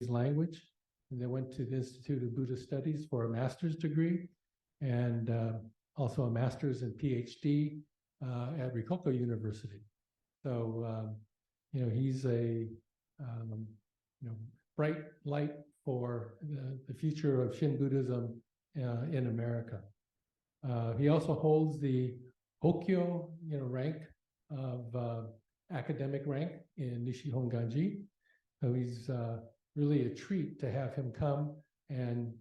language, and then went to the Institute of Buddhist Studies for a master's degree, and also a master's and PhD at Rikoku University. So, he's a bright light for the future of Shin Buddhism in America. He also holds the Hokyo, rank of academic rank in Nishi Hongwanji. So he's really a treat to have him come and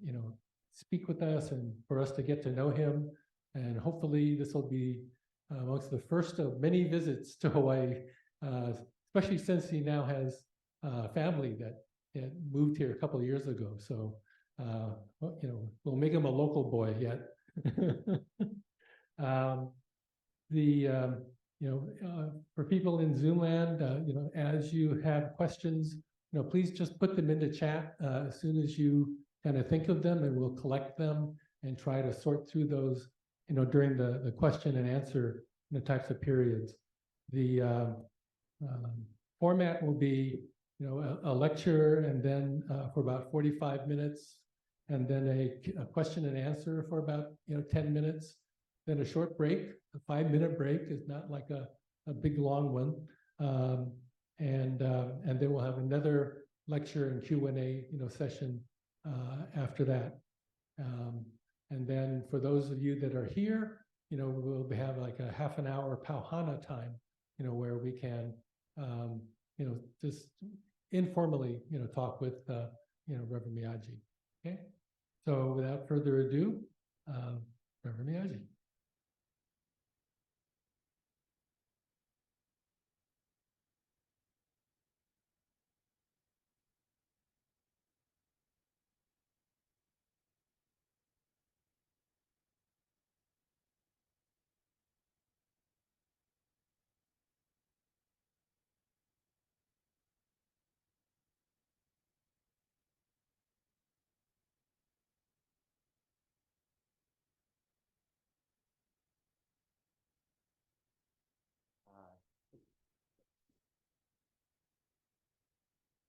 speak with us and for us to get to know him. And hopefully this will be amongst the first of many visits to Hawaii, especially since he now has family that moved here a couple of years ago. So we'll make him a local boy yet. For people in Zoom land, as you have questions, please just put them into chat as soon as you kind of think of them, and we'll collect them and try to sort through those, during the question and answer types of periods. The format will be, a lecture, and then for about 45 minutes, and then a question and answer for about 10 minutes, then a short break. A 5-minute break is not like a big long one, and then we'll have another lecture and Q&A session after that. And then for those of you that are here, we'll have like a half an hour pauhana time, where we can just informally talk with Reverend Miyaji. Okay, so without further ado, Reverend Miyaji.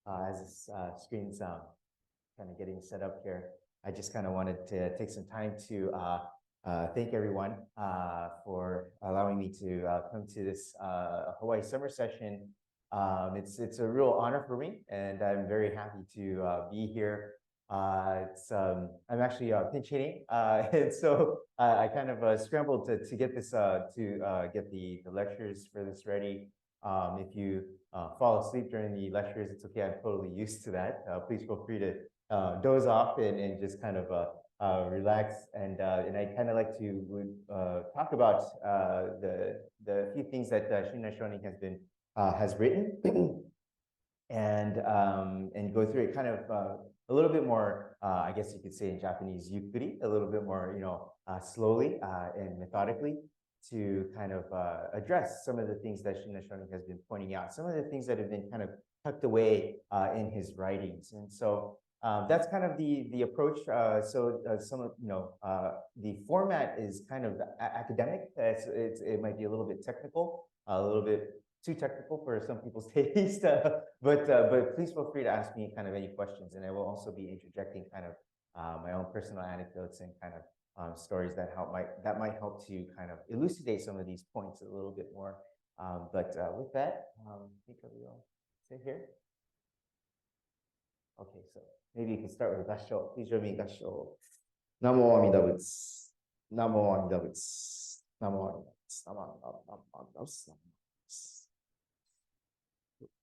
As this screen's kind of getting set up here, I just kind of wanted to take some time to thank everyone for allowing me to come to this Hawaii Summer Session. It's a real honor for me, and I'm very happy to be here. I'm actually pinch hitting, and so I kind of scrambled to get this get the lectures for this ready. If you fall asleep during the lectures, it's okay. I'm totally used to that. Please feel free to doze off and just kind of relax. And I kind of like to talk about the few things that Shinran Shonin has written, and go through it kind of a little bit more. I guess you could say in Japanese, yukuri, a little bit more, slowly and methodically, to kind of address some of the things that Shinran Shonin has been pointing out, some of the things that have been kind of tucked away in his writings. And so that's kind of the approach. Some of, the format is kind of academic. It might be a little bit technical, a little bit too technical for some people's taste, but please feel free to ask me kind of any questions, and I will also be interjecting kind of my own personal anecdotes and kind of stories that might help to kind of elucidate some of these points a little bit more. But with that, I think we'll sit here. Okay, so maybe you can start with Gasho. Please join me, Gasho. Namo Amida Butsu. Namo Amida Butsu. Namo Amida Butsu. Namo Amida Butsu.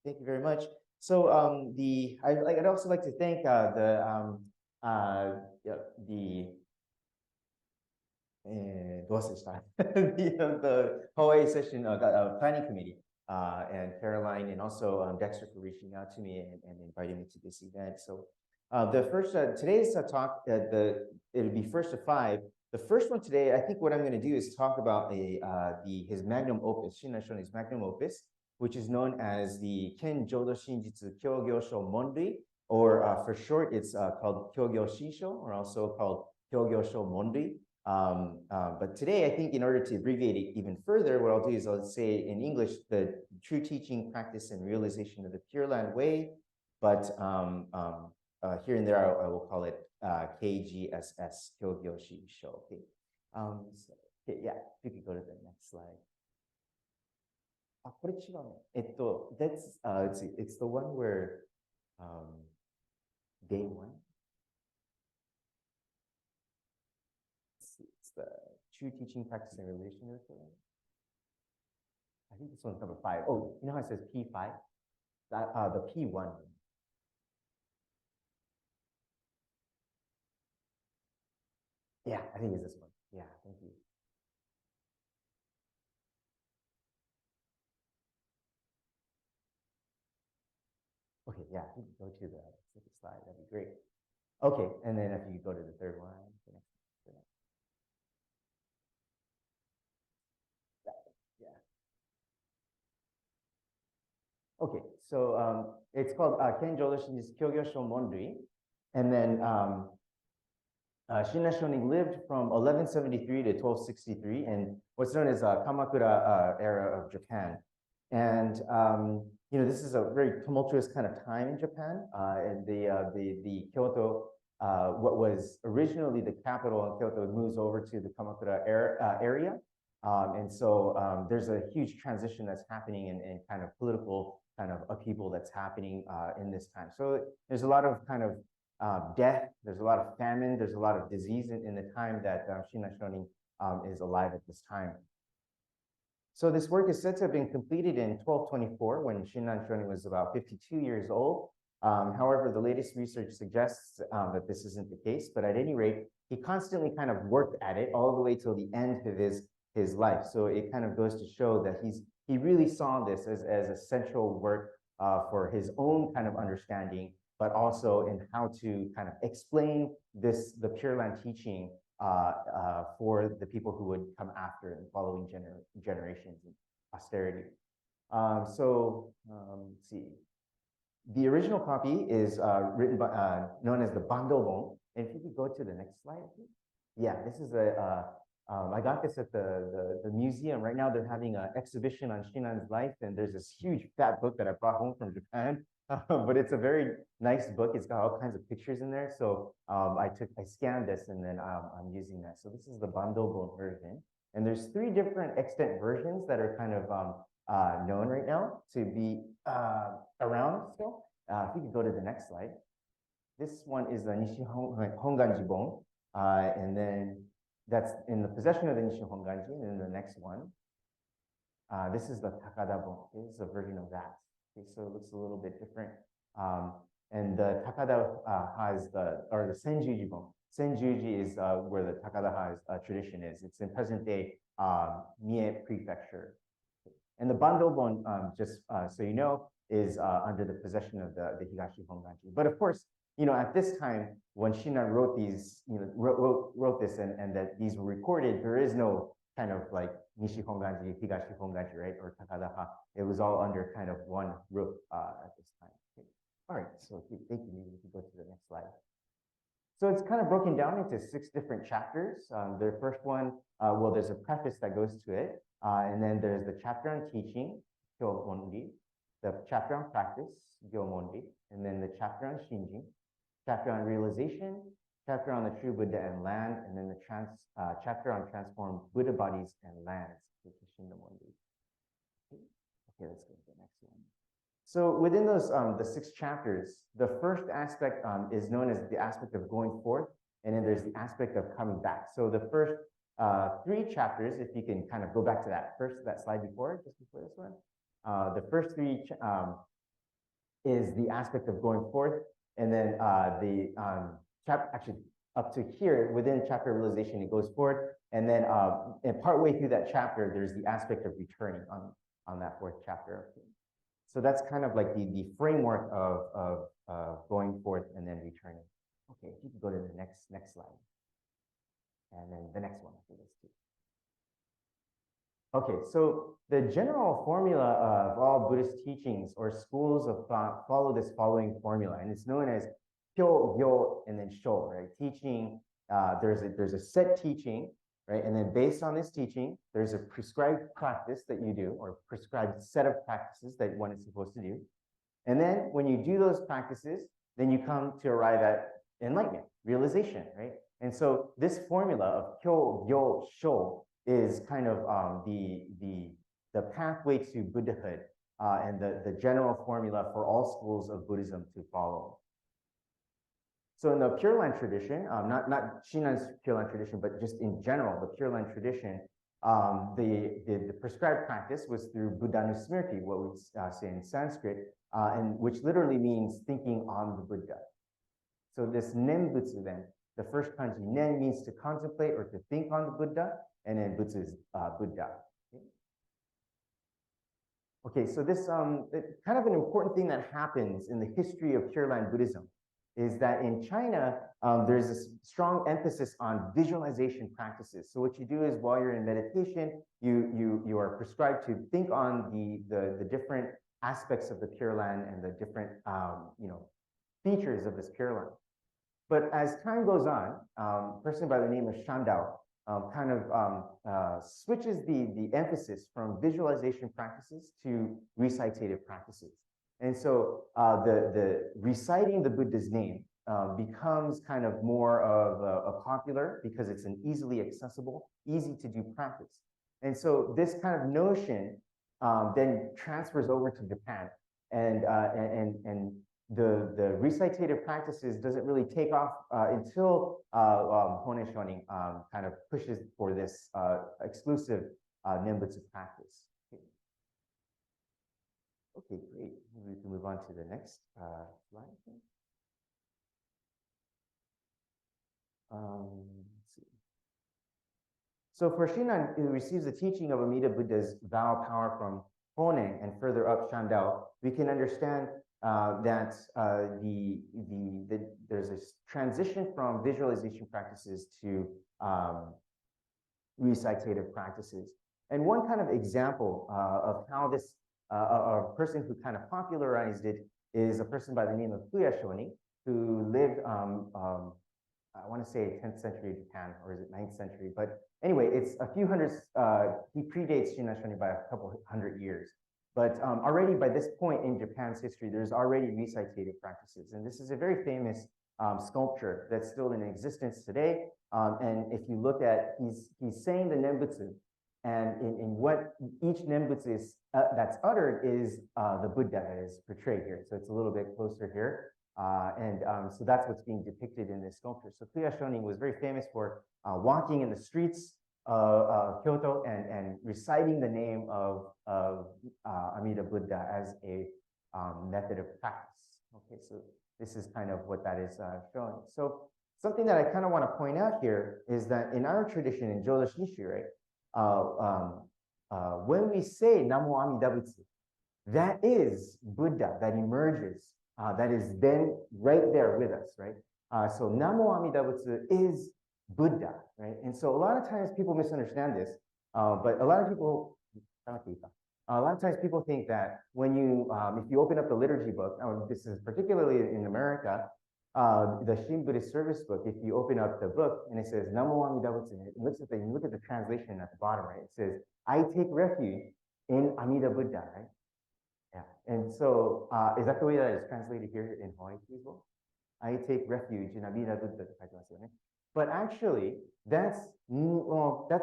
Thank you very much. So I'd also like to thank the Hawaii Session Planning Committee and Caroline and also Dexter for reaching out to me and inviting me to this event. So the first today's talk, it'll be first of 5. The first one today, I think what I'm going to do is talk about his magnum opus, Shinran Shonin's magnum opus, which is known as the Ken Jodo Shinjitsu Kyogyosho Monrui, or for short, it's called Kyogyoshisho, or also called Kyogyosho Monrui. But today, I think in order to abbreviate it even further, what I'll do is I'll say in English, the true teaching, practice, and realization of the Pure Land Way, but here and there I will call it KGSS Kyogyosho. Okay. Okay, yeah, if you could go to the next slide. あ、これ違うね。that's let's see, it's the one where day one. Let's see, it's the true teaching, practice, and relation curriculum. I think this one's number 5. Oh, you know how it says P5? That the P1. Yeah, I think it's this one. Yeah, thank you. Okay, yeah, if you could go to the second slide, that'd be great. Okay, and then if you go to the third one, the next. Yeah. Okay, so it's called Kenjo Shin's Kyogyosho Monrui, and then Shinran Shonin lived from 1173 to 1263 in what's known as Kamakura era of Japan. And you know, this is a very tumultuous kind of time in Japan. And the Kyoto, what was originally the capital in Kyoto, moves over to the Kamakura area. And so there's a huge transition that's happening in kind of political kind of upheaval that's happening in this time. So there's a lot of kind of death, there's a lot of famine, there's a lot of disease in the time that Shinran Shonin is alive at this time. So this work is said to have been completed in 1224 when Shinran Shonin was about 52 years old. However, the latest research suggests that this isn't the case, but at any rate, he constantly kind of worked at it all the way till the end of his life. So it kind of goes to show that he really saw this as a central work for his own kind of understanding, but also in how to kind of explain the Pure Land teaching for the people who would come after in following generations and posterity. Let's see. The original copy is written by known as the Bandobon. And if you could go to the next slide, please. Yeah, this is I got this at the museum. Right now they're having an exhibition on Shinran's life, and there's this huge fat book that I brought home from Japan. But it's a very nice book. It's got all kinds of pictures in there. So I scanned this, and then I'm using that. So this is the Bandobon version. And there's 3 different extant versions that are kind of known right now to be around still. If you could go to the next slide. This one is the Nishi Hongwanji Bon. And then that's in the possession of the Nishi Hongwanji. And then the next one, this is the Takada Bon. This is a version of that. Okay, so it looks a little bit different. And the Takada has the Senjuji Bon. Senjuji is where the Takada has tradition is. It's in present-day Mie Prefecture. And the Bandobon, just so you know, is under the possession of the Higashi Hongwanji. But of course, you know, at this time, when Shinran wrote these, you know, wrote this and that these were recorded, there is no kind of like Nishi Hongwanji, Higashi Hongwanji, right, or Takadaha. It was all under kind of one roof at this time. Okay. All right, so thank you. Maybe we can go to the next slide. So it's kind of broken down into 6 different chapters. The first one, well, there's a preface that goes to it, and then there's the chapter on teaching, Kyomonri, the chapter on practice, Gyomonri, and then the chapter on Shinjin, chapter on realization, chapter on the true Buddha and land, and then the chapter on transformed Buddha bodies and lands, which is Shindamonri. Okay, let's go to the next one. So within those the 6 chapters, the first aspect is known as the aspect of going forth, and then there's the aspect of coming back. So the first 3 chapters, if you can kind of go back to that slide before, just before this one, the first 3 is the aspect of going forth, and then actually up to here within chapter realization, it goes forward, and then and partway through that chapter, there's the aspect of returning on that 4th chapter. So that's kind of like the framework of going forth and then returning. Okay, if you can go to the next slide. And then the next one after this too. Okay, so the general formula of all Buddhist teachings or schools of thought follow this following formula, and it's known as Kyo, Gyo, and then Sho, right? Teaching, there's a set teaching, right? And then based on this teaching, there's a prescribed practice that you do, or prescribed set of practices that one is supposed to do. And then when you do those practices, then you come to arrive at enlightenment, realization, right? And so this formula of Kyogyosho is kind of the pathway to Buddhahood and the general formula for all schools of Buddhism to follow. So in the Pure Land tradition, not Shinran's Pure Land tradition, but just in general, the Pure Land tradition, the prescribed practice was through Buddhanusmriti, what we say in Sanskrit, and which literally means thinking on the Buddha. So this Nembutsu then, the first kanji, Nen means to contemplate or to think on the Buddha, and then Butsu is Buddha. Okay, so this kind of an important thing that happens in the history of Pure Land Buddhism is that in China, there's this strong emphasis on visualization practices. So what you do is while you're in meditation, you are prescribed to think on the different aspects of the Pure Land and the different features of this Pure Land. But as time goes on, a person by the name of Shandao kind of switches the emphasis from visualization practices to recitative practices. And so the reciting the Buddha's name becomes kind of more of a popular because it's an easily accessible, easy to do practice. And so this kind of notion then transfers over to Japan, and the recitative practices doesn't really take off until Honen Shonin kind of pushes for this exclusive Nembutsu practice. Okay, great. We can move on to the next slide. Let's see. So for Shinran, who receives the teaching of Amida Buddha's vow power from Honen and further up Shandao, we can understand that there's a transition from visualization practices to recitative practices. And one kind of example of how this a person who kind of popularized it is a person by the name of Kyogyosho, who lived, I want to say 10th century Japan, or is it 9th century? But anyway, it's a few hundred, he predates Shinran by a couple hundred years. But already by this point in Japan's history, there's already recitative practices. And this is a very famous sculpture that's still in existence today. And if you look at, he's saying the Nembutsu, and in what each Nembutsu is, that's uttered is the Buddha that is portrayed here. So it's a little bit closer here. So that's what's being depicted in this sculpture. So Kyogyosho was very famous for walking in the streets of Kyoto and reciting the name of Amida Buddha as a method of practice. Okay, so this is kind of what that is showing. So something that I kind of want to point out here is that in our tradition in Jodo Shinshu, right, when we say Namo Amida Butsu, that is Buddha that emerges, that is then right there with us, right? So Namo Amida Butsu is Buddha, right? And so a lot of times people misunderstand this, but a lot of times people think that when you, if you open up the liturgy book, this is particularly in America, the Shin Buddhist service book, if you open up the book and it says Namo Amida Butsu, you look at the translation at the bottom, right? It says, I take refuge in Amida Buddha, right? Yeah. And so is that the way that it's translated here in Hawaii as well? I take refuge in Amida Buddha. But actually, that's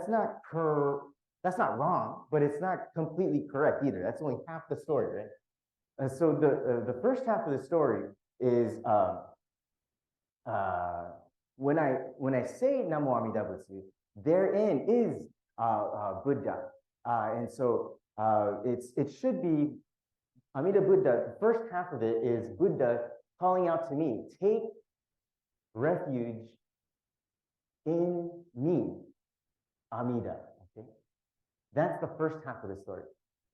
not wrong, but it's not completely correct either. That's only half the story, right? And so the first half of the story is when I say Namo Amida Butsu, therein is Buddha, and so it should be Amida Buddha. The first half of it is Buddha calling out to me, take refuge in me, Amida. Okay, that's the first half of the story.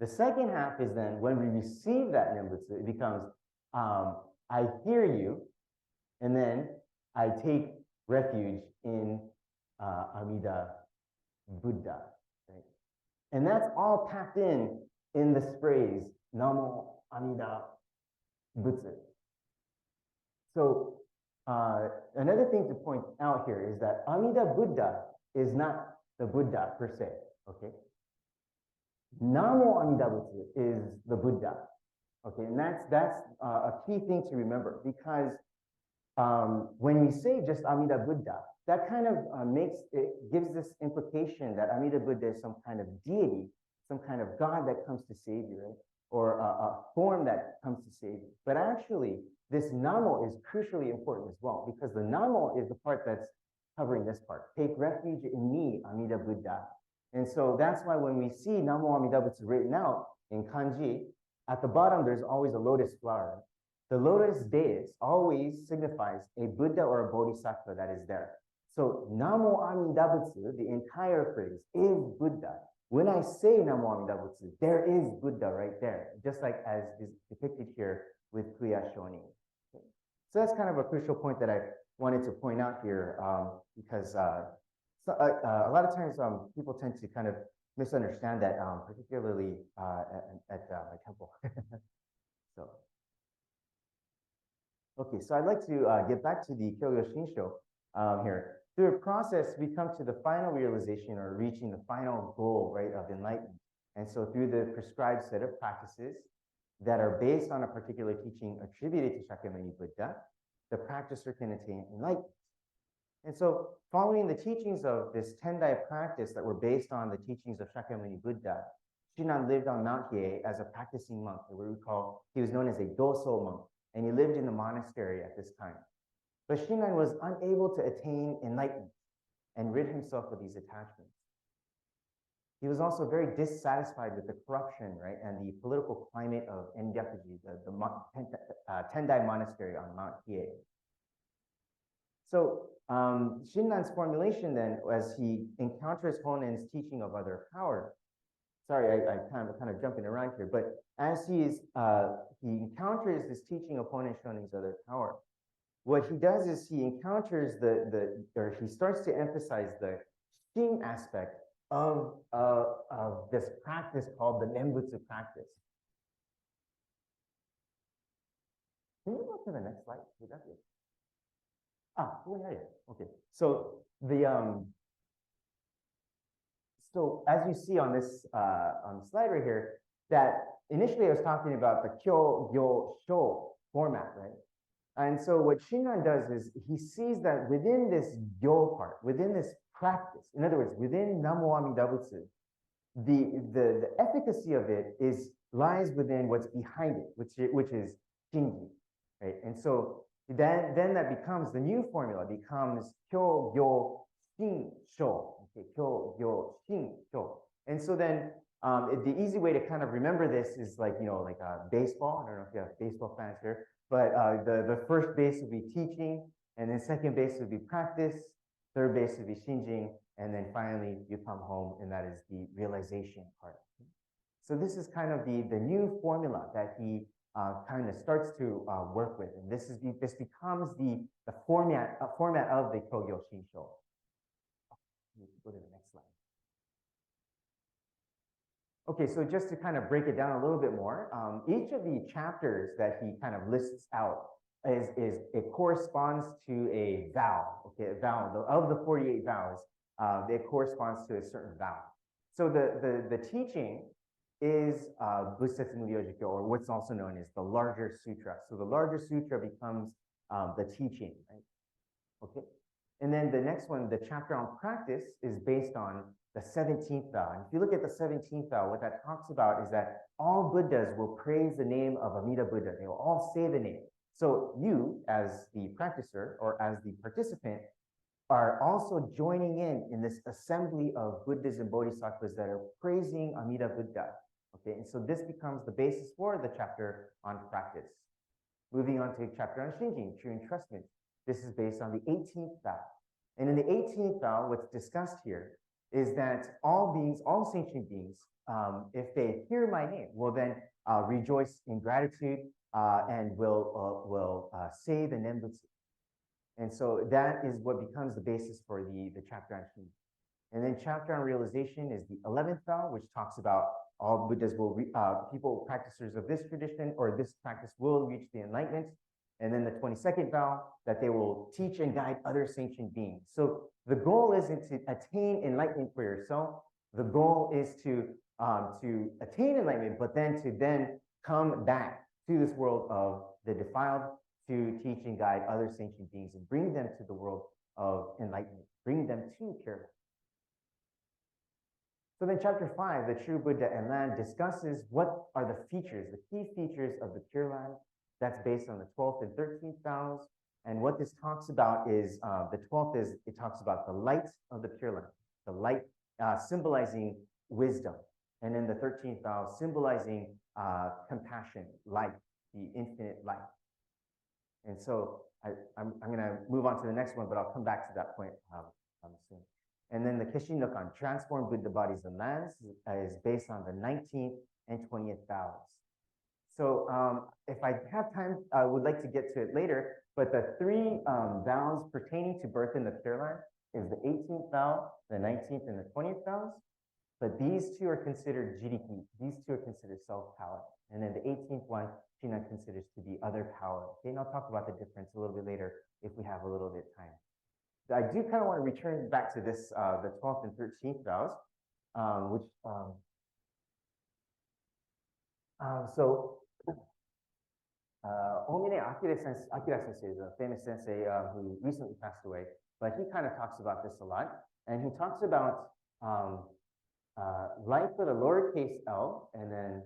The second half is then when we receive that Nembutsu, it becomes I hear you, and then I take refuge in Amida Buddha. Right? And that's all packed in this phrase Namo Amida Butsu. So another thing to point out here is that Amida Buddha is not the Buddha per se, okay? Namo Amida Butsu is the Buddha, Okay, and that's a key thing to remember, because when we say just Amida Buddha, that kind of gives this implication that Amida Buddha is some kind of deity, some kind of God that comes to save you, right? Or a form that comes to save you. But actually, this Namo is crucially important as well, because the Namo is the part that's covering this part. Take refuge in me, Amida Buddha. And so that's why when we see Namo Amida Butsu written out in kanji, at the bottom there's always a lotus flower. The lotus dais always signifies a Buddha or a Bodhisattva that is there. So Namo Amida Butsu, the entire phrase, is Buddha. When I say Namo Amida Butsu, there is Buddha right there, just like as is depicted here with Kuya Shoni. Okay. So that's kind of a crucial point that I wanted to point out here, because a lot of times people tend to kind of misunderstand that, particularly at my temple. So, okay, so I'd like to get back to the Kyogyosho here. Through a process, we come to the final realization, or reaching the final goal, right, of enlightenment. And so through the prescribed set of practices that are based on a particular teaching attributed to Shakyamuni Buddha, the practicer can attain enlightenment. And so following the teachings of this Tendai practice that were based on the teachings of Shakyamuni Buddha, Shinran lived on Mount Hiei as a practicing monk. He was known as a Doso monk, and he lived in the monastery at this time. But Shinran was unable to attain enlightenment and rid himself of these attachments. He was also very dissatisfied with the corruption, right, and the political climate of Engyakuji, the Tendai monastery on Mount Hiei. So Shinran's formulation then, as he encounters Honen's teaching of other power, sorry, I kind of jumping around here, but as he encounters this teaching of Honen Shonin's other power, what he does is he encounters or he starts to emphasize the Shin aspect of this practice called the Nembutsu practice. Can you go to the next slide? Would that be it? Okay. So so as you see on this on the slide right here, that initially I was talking about the Kyogyosho format, right? And so what Shinran does is he sees that within this Gyo part, within this practice, in other words, within Namo Amida Butsu, the efficacy of it lies within what's behind it, which is Shinji, right? And so then that becomes the new formula, becomes Kyogyo Shin Sho. Okay, Kyogyo Shin Sho. And so then the easy way to kind of remember this is like baseball. I don't know if you have baseball fans here, but the first base would be teaching, and then second base would be practice, third base would be shinjing, and then finally you come home, and that is the realization part. So this is kind of the new formula that he kind of starts to work with, and this becomes the format of the Kogyo Shinsho. Go to the next slide. Okay, so just to kind of break it down a little bit more, each of the chapters that he kind of lists out it corresponds to a vow. Okay, a vow of the 48 vows. It corresponds to a certain vow. So the teaching is Bussetsu Muryojikyo, or what's also known as the larger sutra. So the larger sutra becomes the teaching, right? Okay, and then the next one, the chapter on practice, is based on the 17th vow. And if you look at the 17th vow, what that talks about is that all Buddhas will praise the name of Amida Buddha. They will all say the name. So you, as the practicer or as the participant, are also joining in this assembly of Buddhas and Bodhisattvas that are praising Amida Buddha. Okay, and so this becomes the basis for the chapter on practice. Moving on to a chapter on Shinjin, true entrustment. This is based on the 18th vow. And in the 18th vow, what's discussed here is that all beings, all sentient beings, if they hear my name, will then rejoice in gratitude and will say the Nembutsu. And so that is what becomes the basis for the chapter on Shinjin. And then chapter on realization is the 11th vow, which talks about all Buddhas will, practitioners of this tradition or this practice will reach the enlightenment. And then the 22nd vow, that they will teach and guide other sentient beings. So the goal isn't to attain enlightenment for yourself. The goal is to attain enlightenment, but then to come back to this world of the defiled, to teach and guide other sentient beings and bring them to the world of enlightenment, bring them to pure light. So then chapter 5, the true Buddha and land, discusses what are the features, the key features of the Pure Land. That's based on the 12th and 13th vows. And what this talks about is, the 12th is, it talks about the light of the Pure Land, the light symbolizing wisdom. And then the 13th vow symbolizing compassion, light, the infinite light. And so I'm going to move on to the next one, but I'll come back to that point soon. And then the Keshin Nokan, transform Buddha bodies and lands, is based on the 19th and 20th vows. So if I have time, I would like to get to it later, but the three vows pertaining to birth in the Pure Land is the 18th vow, the 19th, and the 20th vows. But these two are considered jiriki. These two are considered self-power. And then the 18th one, Shinan considers to be other power. Okay, and I'll talk about the difference a little bit later if we have a little bit of time. I do kind of want to return back to this, the 12th and 13th vows, which, Omine Akira Sensei is a famous sensei who recently passed away, but he kind of talks about this a lot. And he talks about life with a lowercase l and then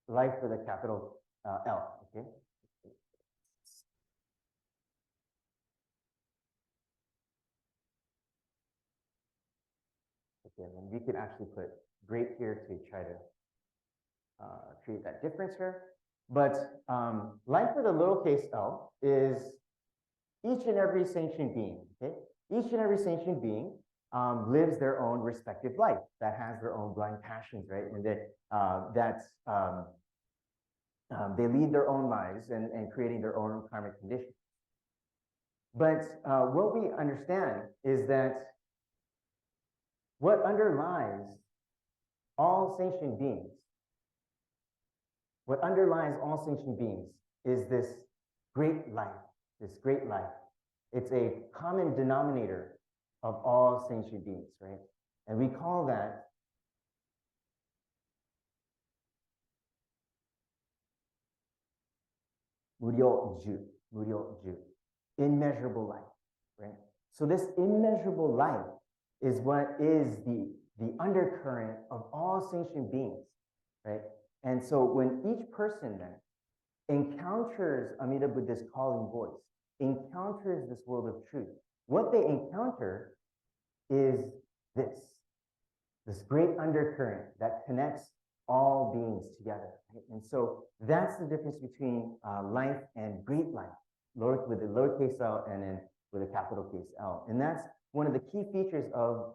life with a capital L, okay? Okay, and we could actually put great here to try to create that difference here. But life with a lowercase l is each and every sentient being, okay? Each and every sentient being lives their own respective life that has their own blind passions, right? And they lead their own lives and creating their own karmic conditions. But what we understand is that what underlies all sentient beings, is this great life, It's a common denominator of all sentient beings, right? And we call that Muryo-ju, immeasurable life, right? So this immeasurable life is what is the undercurrent of all sentient beings, right? And so when each person then encounters Amida Buddha's calling voice, encounters this world of truth, what they encounter is this great undercurrent that connects all beings together, right? And so that's the difference between life and great life, with the lowercase l and then with a capital case L. And that's one of the key features of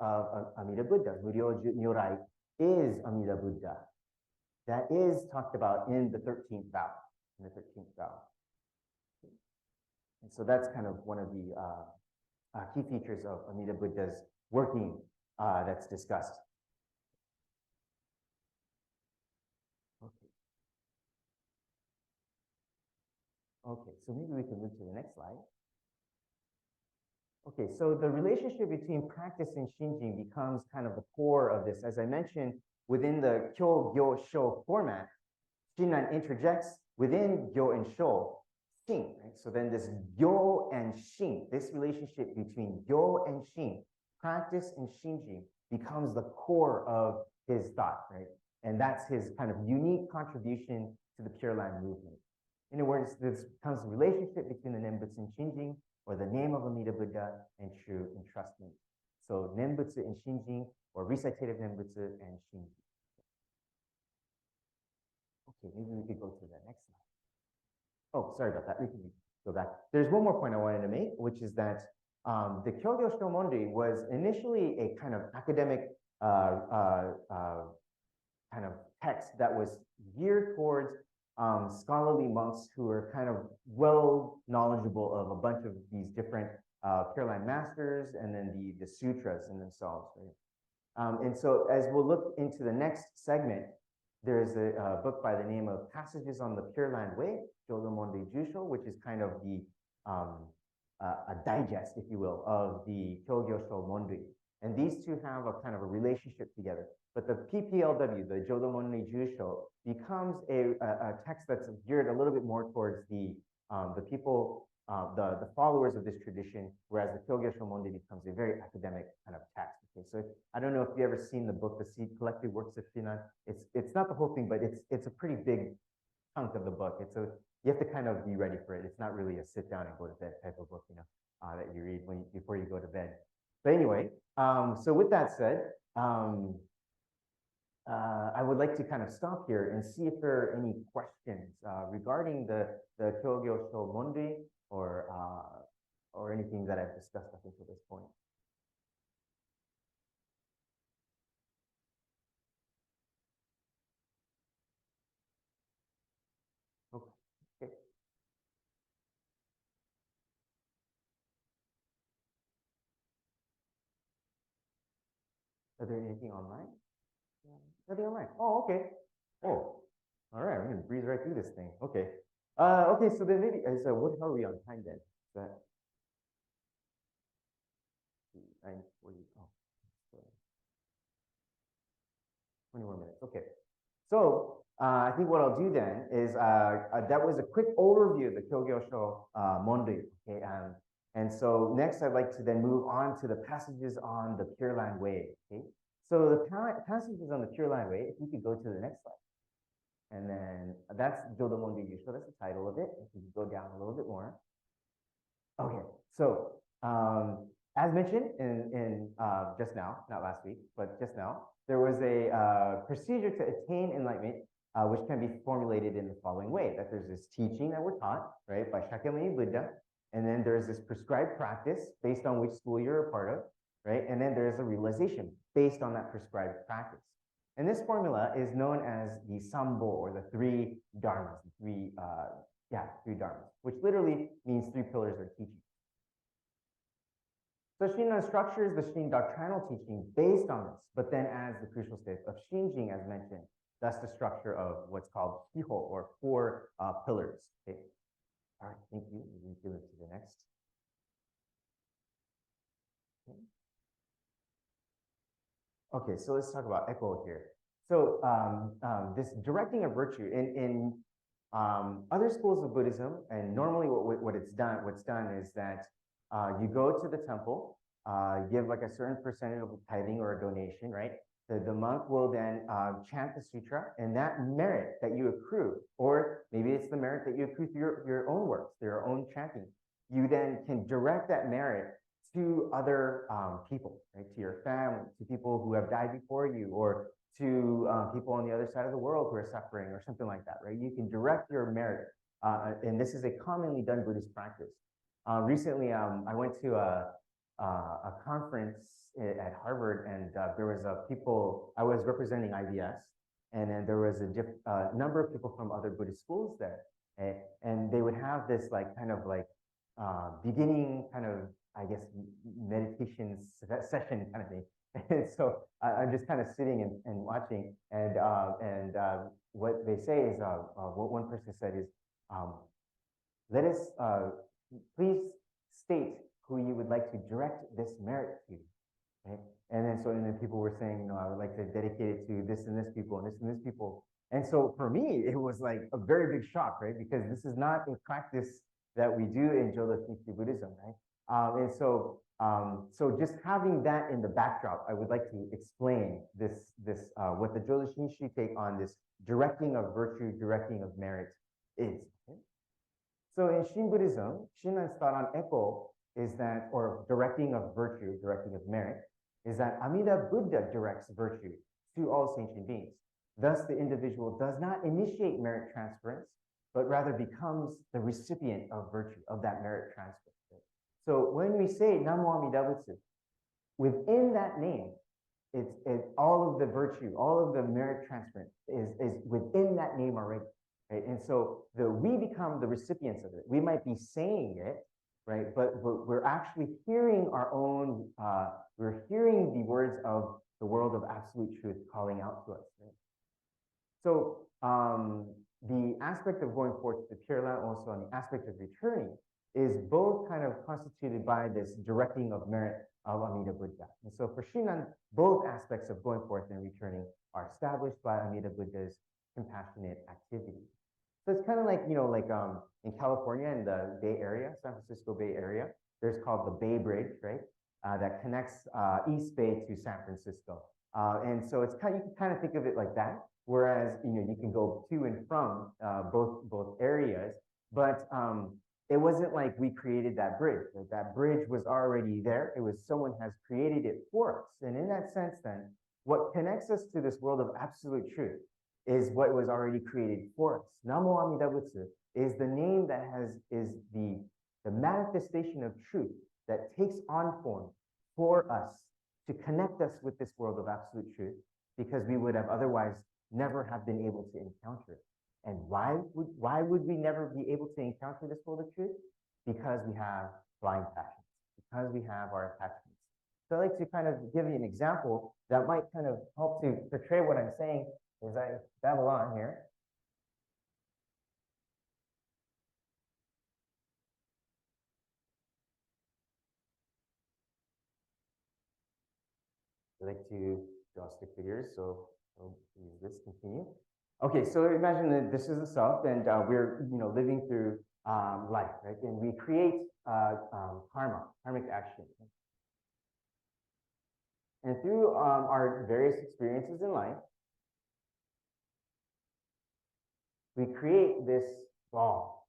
Amida Buddha. Muryo Nyorai is Amida Buddha. That is talked about in the 13th vow. And so that's kind of one of the key features of Amida Buddha's working that's discussed. Okay, so maybe we can move to the next slide. Okay, so the relationship between practice and shinjin becomes kind of the core of this. As I mentioned, within the Kyogyosho format, Shinran interjects within Gyo and Sho, Shin, right? So then this Gyo and Shin, this relationship between Gyo and Shin, practice and shinjin, becomes the core of his thought, right? And that's his kind of unique contribution to the Pure Land movement. In other words, this becomes a relationship between the Nembutsu and Shinjin, or the name of Amida Buddha and true entrustment. So Nembutsu and Shinjin, or recitative Nembutsu and Shinjin. Okay, maybe we could go to the next slide. Oh, sorry about that. We can go back. There's one more point I wanted to make, which is that the Kyogyosho Monrui was initially a kind of academic kind of text that was geared towards scholarly monks who are kind of well knowledgeable of a bunch of these different Pure Land masters and then the sutras in themselves, right? And so as we'll look into the next segment, there's a book by the name of Passages on the Pure Land Way, Jodo Monrui Jusho, which is kind of a digest, if you will, of the Kyogyosho Monrui. And these two have a kind of a relationship together. But the PPLW, the Jodo Monrui Jusho, becomes a text that's geared a little bit more towards the people, the followers of this tradition, whereas the Kyogyosho Monrui becomes a very academic kind of text. Okay, so I don't know if you've ever seen the book, the Seed Collected Works of Shinan. It's not the whole thing, but it's a pretty big chunk of the book. You have to kind of be ready for it. It's not really a sit down and go to bed type of book, that you read before you go to bed. But anyway, so with that said, I would like to kind of stop here and see if there are any questions regarding the Kyogyosho Monrui or anything that I've discussed up until this point. Okay. Are there anything online? Nothing online. Oh, okay. Oh, all right. I'm gonna breeze right through this thing. Okay. Okay. So then maybe what are we on time then? Is that 9:40? Oh, 20 more minutes. Okay. So I think what I'll do then is that was a quick overview of the Kyogyosho Monrui. Okay. And so next I'd like to then move on to the passages on the Pure Land Way. Okay. So the passages on the Pure Land Way, if you could go to the next slide. And then that's Jodo Monrui Jusho, that's the title of it. If you could go down a little bit more. Okay, so as mentioned in just now, not last week, but just now, there was a procedure to attain enlightenment, which can be formulated in the following way, that there's this teaching that we're taught, right, by Shakyamuni Buddha, and then there's this prescribed practice based on which school you're a part of, right, and then there's a realization based on that prescribed practice. And this formula is known as the Sambo, or the three dharmas, three dharmas, which literally means three pillars of teaching. So Shinran structures the Shin doctrinal teaching based on this, but then adds the crucial step of Shinjing, as mentioned. That's the structure of what's called Hiho, or four pillars. Okay. All right, thank you. We can go to the next. Okay, so let's talk about echo here. So this directing of virtue in other schools of Buddhism, and normally what's done is that you go to the temple, give like a certain percentage of tithing or a donation, right? The monk will then chant the sutra, and that merit that you accrue, or maybe it's the merit that you accrue through your own works, through your own chanting, you then can direct that merit to other people, right? To your family, to people who have died before you, or to people on the other side of the world who are suffering, or something like that, right? You can direct your merit, and this is a commonly done Buddhist practice. Recently, I went to a conference at Harvard, and there was people. I was representing IVS, and then there was a number of people from other Buddhist schools there, and they would have this beginning kind of, I guess, meditation session kind of thing. And so I'm just kind of sitting and watching, and what they say is, what one person said is, let us please state who you would like to direct this merit to, right? And then people were saying, I would like to dedicate it to this and this people and this and this people. And so for me, it was like a very big shock, right? Because this is not a practice that we do in Jodo Shinshu Buddhism, right? So just having that in the backdrop, I would like to explain what the Jodo Shinshu take on this directing of virtue, directing of merit is. Okay? So in Shin Buddhism, Shinran's thought on echo is that, or directing of virtue, directing of merit, is that Amida Buddha directs virtue to all sentient beings. Thus, the individual does not initiate merit transference, but rather becomes the recipient of virtue, of that merit transfer. So when we say Namo Amida Butsu, within that name, it's all of the virtue, all of the merit transference is within that name already. Right? And so we become the recipients of it. We might be saying it, right? But we're actually hearing our own, we're hearing the words of the world of absolute truth calling out to us. Right? So the aspect of going forth to the Pure Land, also on the aspect of returning, is both kind of constituted by this directing of merit of Amida Buddha. And so for Shinran, both aspects of going forth and returning are established by Amida Buddha's compassionate activity. So it's kind of like, like in California, in the Bay Area, San Francisco Bay Area, there's called the Bay Bridge, right? That connects East Bay to San Francisco. And so it's you can kind of think of it like that. Whereas, you can go to and from both areas, but it wasn't like we created that bridge. Right? That bridge was already there. It was someone has created it for us. And in that sense, then, what connects us to this world of absolute truth is what was already created for us. Namo Amida Butsu is the name that is the manifestation of truth that takes on form for us to connect us with this world of absolute truth, because we would have otherwise never have been able to encounter it. And why would we never be able to encounter this world of truth? Because we have blind passions, because we have our attachments. So I'd like to kind of give you an example that might kind of help to portray what I'm saying as I babble on here. I like to draw stick figures, so I'll use this, continue. Okay, so imagine that this is the self, and we're living through life, right? And we create karmic action. And through our various experiences in life, we create this ball,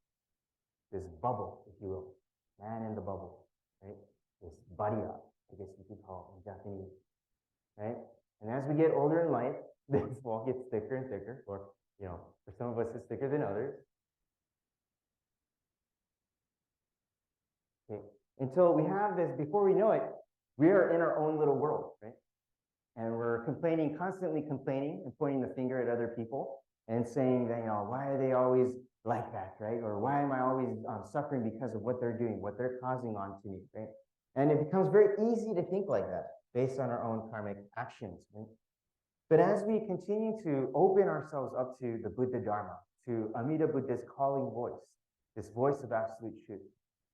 this bubble, if you will, man in the bubble, right? This bariya, I guess you could call it in Japanese, right? And as we get older in life, this ball gets thicker and thicker, or, for some of us, it's thicker than others. Okay. Until we have this, before we know it, we are in our own little world, right? And we're constantly complaining and pointing the finger at other people and saying that, why are they always like that, right? Or why am I always suffering because of what they're doing, what they're causing on to me, right? And it becomes very easy to think like that based on our own karmic actions, right? But as we continue to open ourselves up to the Buddha Dharma, to Amida Buddha's calling voice, this voice of absolute truth,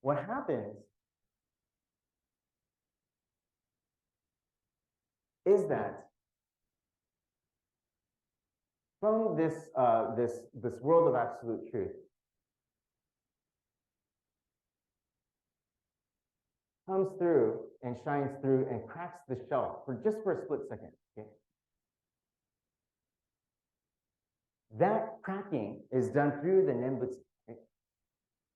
what happens is that from this world of absolute truth comes through and shines through and cracks the shell for a split second. Okay? That cracking is done through the Nembutsu. Okay?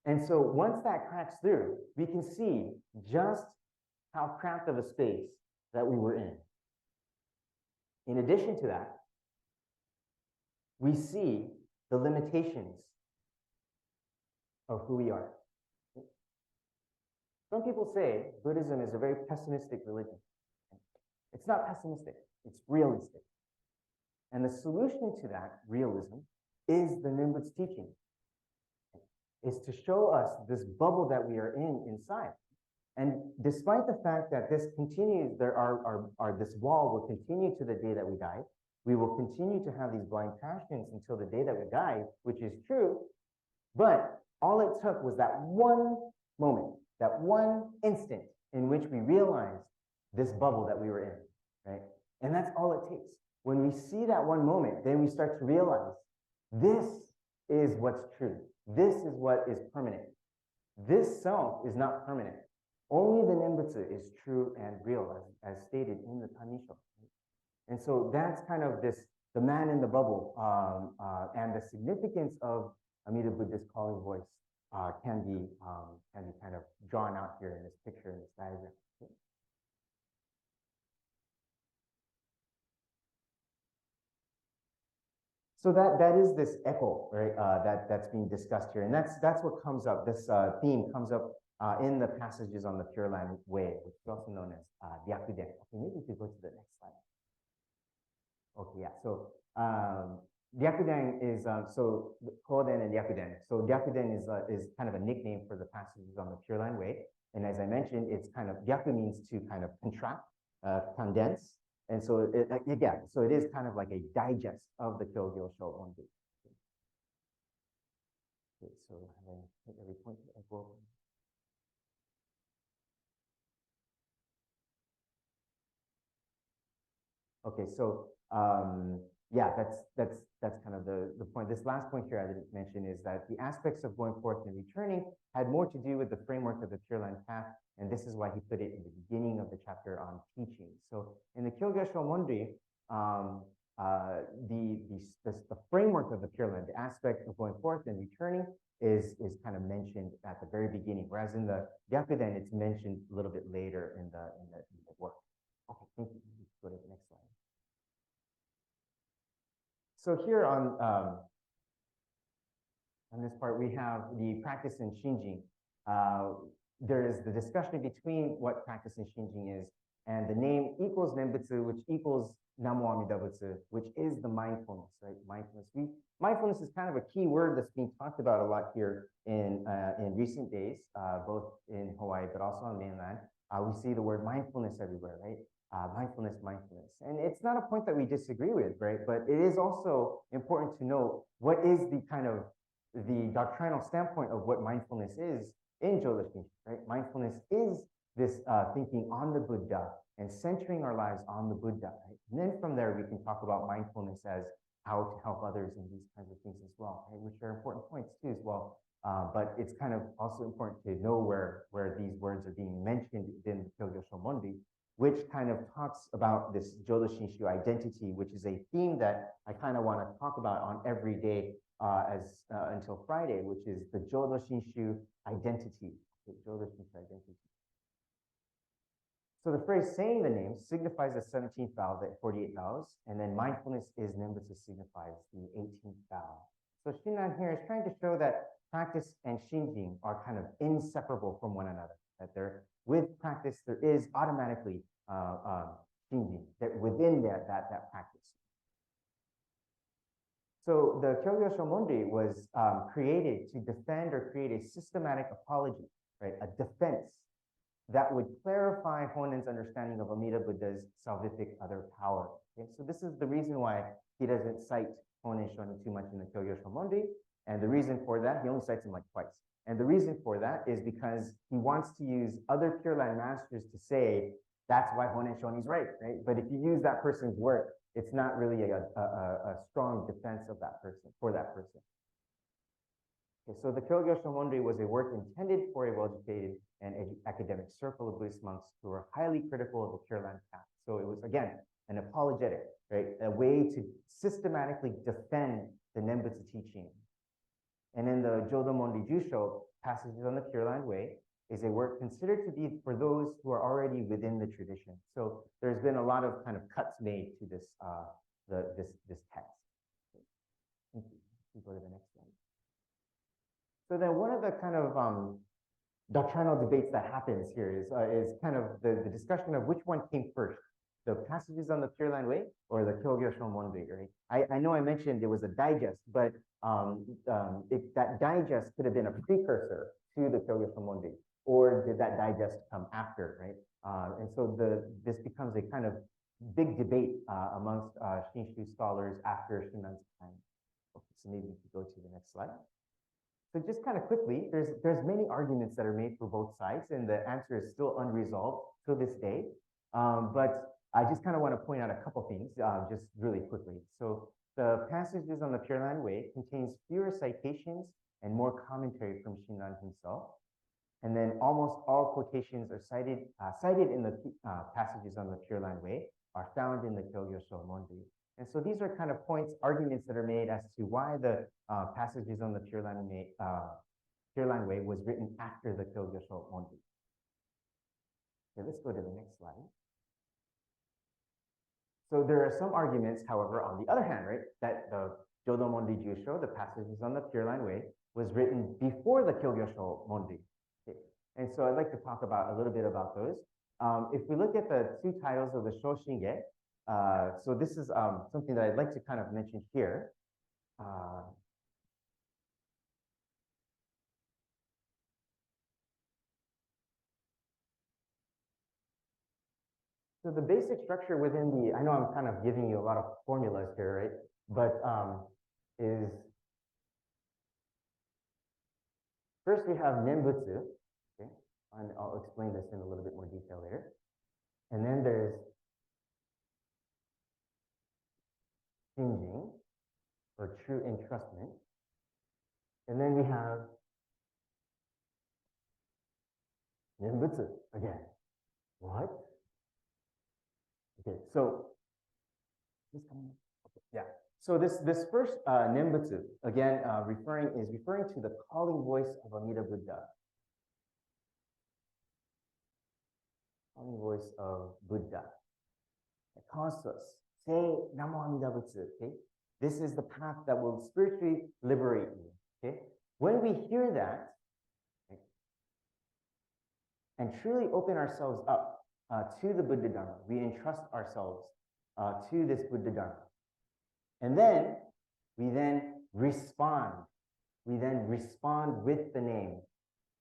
And so once that cracks through, we can see just how cramped of a space that we were in. In addition to that, we see the limitations of who we are. Some people say Buddhism is a very pessimistic religion. It's not pessimistic, it's realistic. And the solution to that realism is the Nimbutsu teaching. Is to show us this bubble that we are inside. And despite the fact that this continues, this wall will continue to the day that we die, we will continue to have these blind passions until the day that we die, which is true. But all it took was that one moment, that one instant in which we realized this bubble that we were in, right? And that's all it takes. When we see that one moment, then we start to realize this is what's true. This is what is permanent. This self is not permanent. Only the Nembutsu is true and real, as stated in the Tanisho. And so that's kind of the man in the bubble, and the significance of Amida Buddha's calling voice can be kind of drawn out here in this picture, in this diagram. So that is this echo, right? That's being discussed here, and that's what comes up. This theme comes up in the passages on the Pure Land Way, which is also known as Ryakuden. Okay, maybe we could go to the next slide. Okay, yeah. So Ryakuden is so Koden and Ryakuden. So Ryakuden is kind of a nickname for the passages on the Pure Land Way, and as I mentioned, it's kind of Ryaku means to kind of contract, condense. And so, so it is kind of like a digest of the Kyogyosho only. Okay, so I hit every point that I go over. Okay, so yeah, that's kind of the point. This last point here I didn't mention is that the aspects of going forth and returning had more to do with the framework of the Pure Land path, and this is why he put it in the beginning of the chapter on teaching. So in the Kyogyosho Monrui, the framework of the Pure Land, the aspect of going forth and returning, is kind of mentioned at the very beginning, whereas in the Gyakuden it's mentioned a little bit later in the work. Okay, thank you. Let's go to the next slide. So here on this part, we have the practice in Shinjin. There is the discussion between what practice in Shinjin is, and the name equals Nembutsu, which equals Namo Amida Butsu, which is the mindfulness, right? Mindfulness is kind of a key word that's being talked about a lot here in recent days, both in Hawaii, but also on mainland. We see the word mindfulness everywhere, right? Mindfulness. And it's not a point that we disagree with, right? But it is also important to know what is the kind of the doctrinal standpoint of what mindfulness is in Jodo Shinshu, right? Mindfulness is this thinking on the Buddha and centering our lives on the Buddha, right? And then from there, we can talk about mindfulness as how to help others in these kinds of things as well, right? Which are important points too as well. But it's kind of also important to know where these words are being mentioned in Kyogyosho Monrui, which kind of talks about this Jodo Shinshu identity, which is a theme that I kind of want to talk about on every day until Friday, which is the Jodo Shinshu identity. The Jodo Shinshu identity. So the phrase saying the name signifies the 17th vow, the 48 vows, and then mindfulness is Nembutsu signifies the 18th vow. So Shinran here is trying to show that practice and Shinjin are kind of inseparable from one another, that they're with practice, there is automatically Shinjin that within that practice. So the Kyogyosho Monrui was created to defend or create a systematic apology, right? A defense that would clarify Honen's understanding of Amida Buddha's salvific other power. Okay? So this is the reason why he doesn't cite Honen Shonin too much in the Kyogyosho Monrui. And the reason for that, he only cites him like twice. And the reason for that is because he wants to use other Pure Land masters to say, that's why Honen Shonin's right? But if you use that person's work, it's not really a strong defense of that person, for that person. Okay, so the Kyogyosho Monrui was a work intended for a well-educated and academic circle of Buddhist monks who were highly critical of the Pure Land path. So it was, again, an apologetic, right? A way to systematically defend the Nembutsu teaching. And in the Jodo Monrui Jusho, Passages on the Pure Land Way, is a work considered to be for those who are already within the tradition. So there's been a lot of kind of cuts made to this this text. Thank you. We go to the next one. So then one of the kind of doctrinal debates that happens here is kind of the discussion of which one came first, the Passages on the Pure Land Way or the Kyogyosho Monrui, right? I know I mentioned it was a digest, but that digest could have been a precursor to the Kyogyosho Monrui, or did that digest come after, right? And so this becomes a kind of big debate amongst Shinshu scholars after Shinran's time. Okay, so maybe we could go to the next slide. So just kind of quickly, there's many arguments that are made for both sides, and the answer is still unresolved to this day. But I just kind of want to point out a couple things just really quickly. So the Passages on the Pure Land Way contains fewer citations and more commentary from Shinran himself. And then almost all quotations are cited in the Passages on the Pure Land Way are found in the Kyogyosho Monrui. And so these are kind of arguments that are made as to why the Passages on the Pure Land Way was written after the Kyogyosho Monrui. Okay, let's go to the next slide. So there are some arguments, however, on the other hand, right, that the Jodo Monrui Jusho, the Passages on the Pure Land Way, was written before the Kyogyosho Monrui. Okay. And so I'd like to talk about a little bit about those. If we look at the two titles of the Shoshinge, so this is something that I'd like to kind of mention here. So the basic structure within the, I know I'm kind of giving you a lot of formulas here, right? But is first we have Nembutsu, okay? And I'll explain this in a little bit more detail later. And then there's Shinjin, or true entrustment. And then we have Nembutsu again. What? Okay, so this coming up? Okay, yeah. So this first Nembutsu again referring to the calling voice of Amida Buddha. Calling voice of Buddha. It calls us. Say Namo Amida Butsu. Okay, this is the path that will spiritually liberate you. Okay, when we hear that, okay, and truly open ourselves up to the Buddha Dharma, we entrust ourselves to this Buddha Dharma. And then we respond. We then respond with the name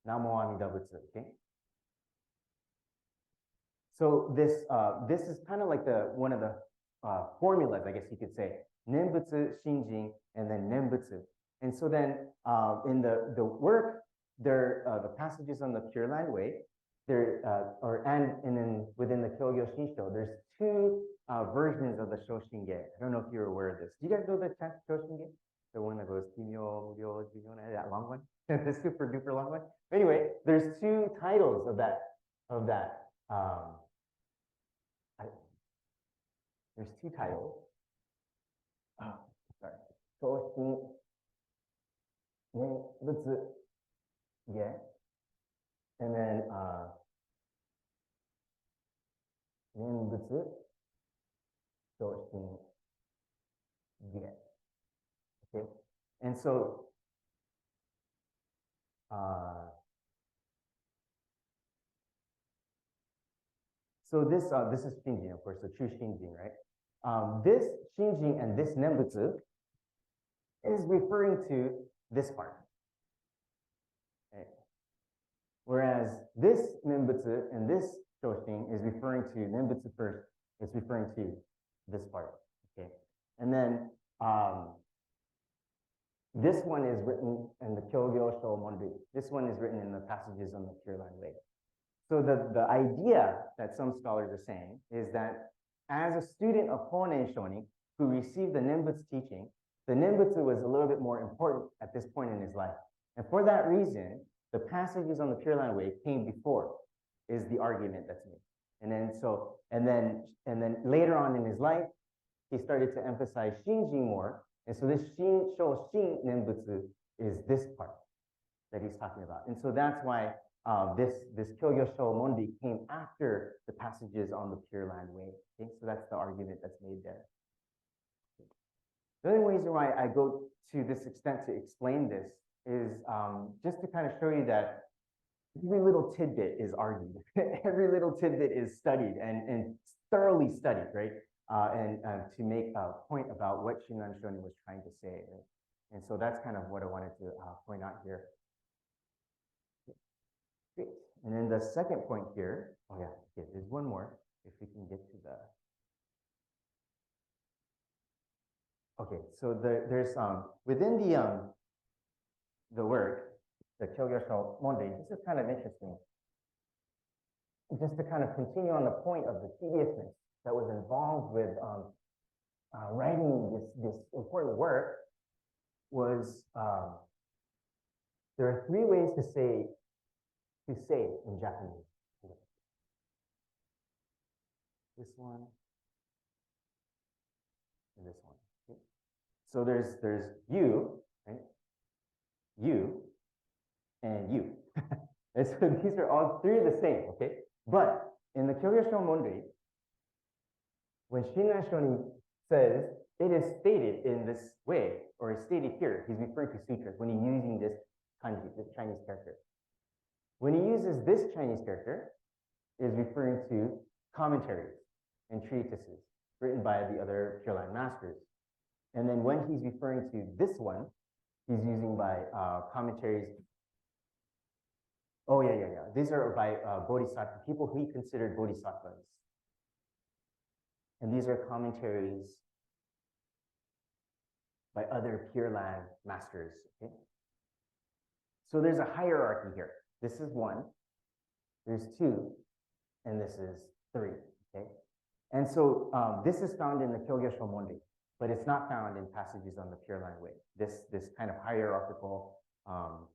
Namo Amida Butsu. Okay. So this is kind of like one of the formulas, I guess you could say, Nembutsu, Shinjin, and then Nembutsu. And so then in the work, the passages on the Pure Land Way, and then within the Kyogyosho, there's two versions of the Shoshinge. I don't know if you're aware of this. Do you guys know the Shoshinge? The one that goes Kimyo, Muryo, Jigyo, that long one, the super duper long one. Anyway, there's two titles of that. There's two titles. Oh, sorry. Shoshin Nembutsu, yeah, and then Nembutsu Shoshin, yeah. Okay, and so this is Shinjin, of course, the true Shinjin, right? This Shinjin and this Nembutsu is referring to this part. Okay. Whereas this Nembutsu and this Shoshin is referring to Nembutsu first, it's referring to this part. Okay. And then this one is written in the Kyogyosho Monrui. This one is written in the passages on the Pure Land Way. So the idea that some scholars are saying is that as a student of Honen Shonin who received the Nembutsu teaching, the Nembutsu was a little bit more important at this point in his life. And for that reason, the passages on the Pure Land Way came before, is the argument that's made. And then later on in his life, he started to emphasize Shinjin more. And so this Shoshin Nembutsu is this part that he's talking about. And so that's why this Kyogyosho Monrui came after the passages on the Pure Land Way. Okay? So that's the argument that's made there. The only reason why I go to this extent to explain this is just to kind of show you that every little tidbit is argued. Every little tidbit is studied and thoroughly studied, right? And to make a point about what Shinran Shonin was trying to say. Right? And so that's kind of what I wanted to point out here. Great. And then the second point here, oh yeah, okay, there's one more, if we can get to the, okay, so there's within the work, the Kyogyosho Monrui, this is kind of interesting. Just to kind of continue on the point of the tediousness that was involved with writing this important work was there are three ways to say in Japanese. This one and this one. Okay. So there's you, right? You and you. And so these are all three the same, okay? But in the Kyogyosho Monrui, when Shinran Shonin says it is stated in this way, or is stated here, he's referring to sutras when he's using this kanji, this Chinese character. When he uses this Chinese character, it is referring to commentaries and treatises written by the other Pure Land masters. And then when he's referring to this one, he's using by commentaries. Oh, yeah. These are by bodhisattva, people who he considered bodhisattvas. And these are commentaries by other Pure Land masters. Okay? So there's a hierarchy here. This is one, there's two, and this is three. Okay? And so this is found in the Kyogyosho Monrui. but it's not found in passages on the Pure Land Way, this kind of hierarchical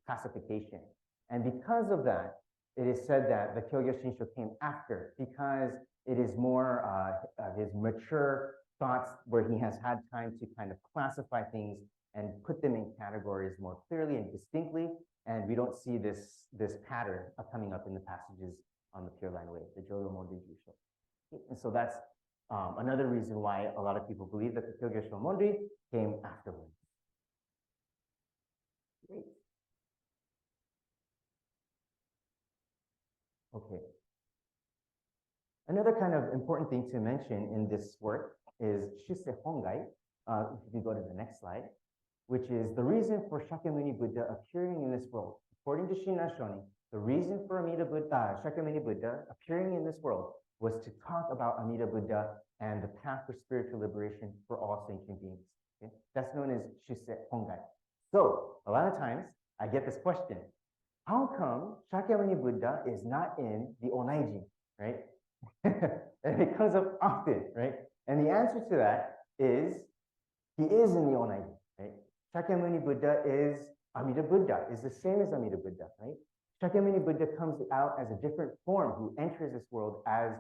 classification. And because of that, it is said that the Kyogyosho came after, because it is more his mature thoughts where he has had time to kind of classify things and put them in categories more clearly and distinctly. And we don't see this pattern coming up in the passages on the Pure Land Way, the Joyo Monri Jusho. And so that's another reason why a lot of people believe that the Kyogyosho Monri came afterwards. Great. Okay. Another kind of important thing to mention in this work is Shuse Hongai, if you can go to the next slide, which is the reason for Shakyamuni Buddha appearing in this world. According to Shinran, the reason for Shakyamuni Buddha appearing in this world was to talk about Amida Buddha and the path for spiritual liberation for all sentient beings. Okay? That's known as Shuse Hongai. So a lot of times I get this question: how come Shakyamuni Buddha is not in the Onaiji, right? And it comes up often, right? And the answer to that is he is in the Onaiji, right? Shakyamuni Buddha is Amida Buddha, is the same as Amida Buddha, right? Shakyamuni Buddha comes out as a different form who enters this world as